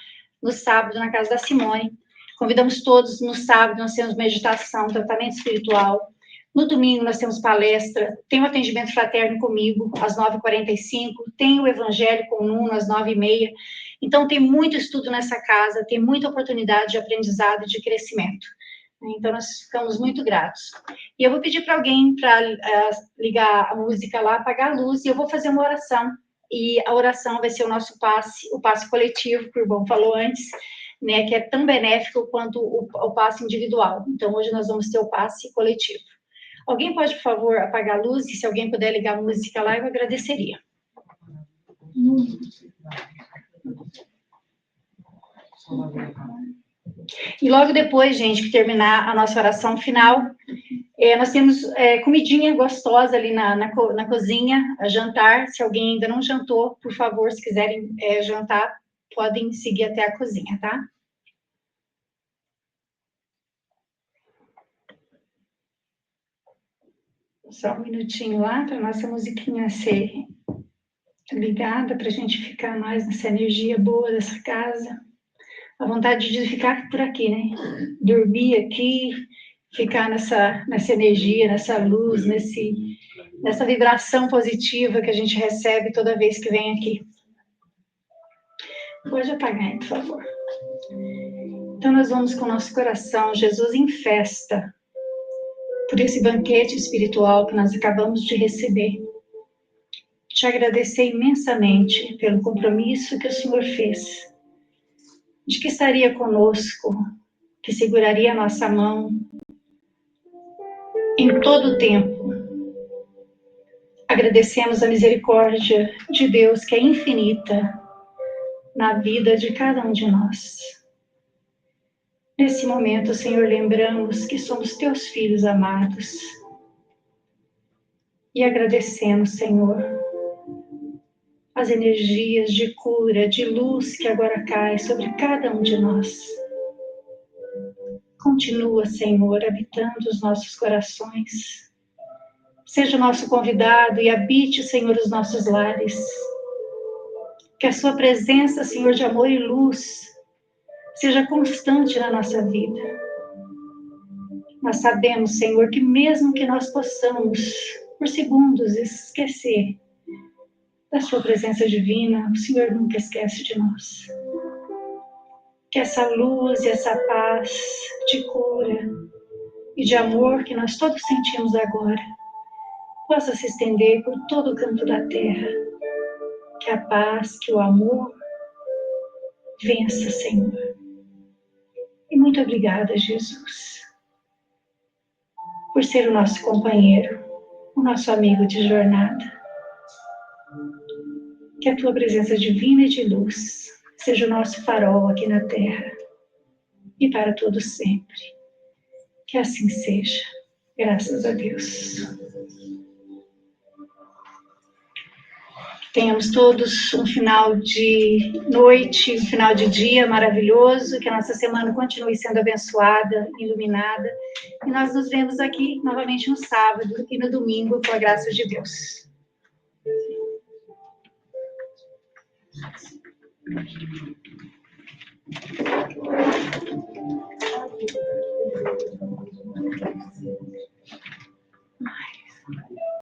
no sábado na casa da Simone. Convidamos todos. No sábado nós temos meditação, tratamento espiritual. No domingo nós temos palestra, tem o atendimento fraterno comigo, às 9h45, tem o evangelho com o Nuno, às 9h30. Então tem muito estudo nessa casa, tem muita oportunidade de aprendizado e de crescimento. Então nós ficamos muito gratos. E eu vou pedir para alguém para ligar a música lá, apagar a luz, e eu vou fazer uma oração. E a oração vai ser o nosso passe, o passe coletivo, que o irmão falou antes, né, que é tão benéfico quanto o passe individual. Então, hoje nós vamos ter o passe coletivo. Alguém pode, por favor, apagar a luz? E se alguém puder ligar a música lá, eu agradeceria. E logo depois, gente, que terminar a nossa oração final, nós temos comidinha gostosa ali na cozinha, a jantar. Se alguém ainda não jantou, por favor, se quiserem jantar, podem seguir até a cozinha, tá? Só um minutinho lá, para a nossa musiquinha ser ligada, para a gente ficar mais nessa energia boa dessa casa. A vontade de ficar por aqui, né? Dormir aqui, ficar nessa energia, nessa luz, nessa vibração positiva que a gente recebe toda vez que vem aqui. Pode apagar, por favor. Então, nós vamos com o nosso coração, Jesus em festa, por esse banquete espiritual que nós acabamos de receber. Te agradecer imensamente pelo compromisso que o Senhor fez, de que estaria conosco, que seguraria a nossa mão em todo o tempo. Agradecemos a misericórdia de Deus, que é infinita, na vida de cada um de nós. Nesse momento, Senhor, lembramos que somos teus filhos amados. E agradecemos, Senhor, as energias de cura, de luz que agora cai sobre cada um de nós. Continua, Senhor, habitando os nossos corações. Seja o nosso convidado e habite, Senhor, os nossos lares. Que a sua presença, Senhor, de amor e luz, seja constante na nossa vida. Nós sabemos, Senhor, que mesmo que nós possamos, por segundos, esquecer da sua presença divina, o Senhor nunca esquece de nós. Que essa luz e essa paz de cura e de amor que nós todos sentimos agora possa se estender por todo o canto da terra. Que a paz, que o amor vença, Senhor. E muito obrigada, Jesus, por ser o nosso companheiro, o nosso amigo de jornada. Que a tua presença divina e de luz seja o nosso farol aqui na terra e para todo sempre. Que assim seja. Graças a Deus. Tenhamos todos um final de noite, um final de dia maravilhoso, que a nossa semana continue sendo abençoada, iluminada, e nós nos vemos aqui novamente no sábado e no domingo, com a graça de Deus.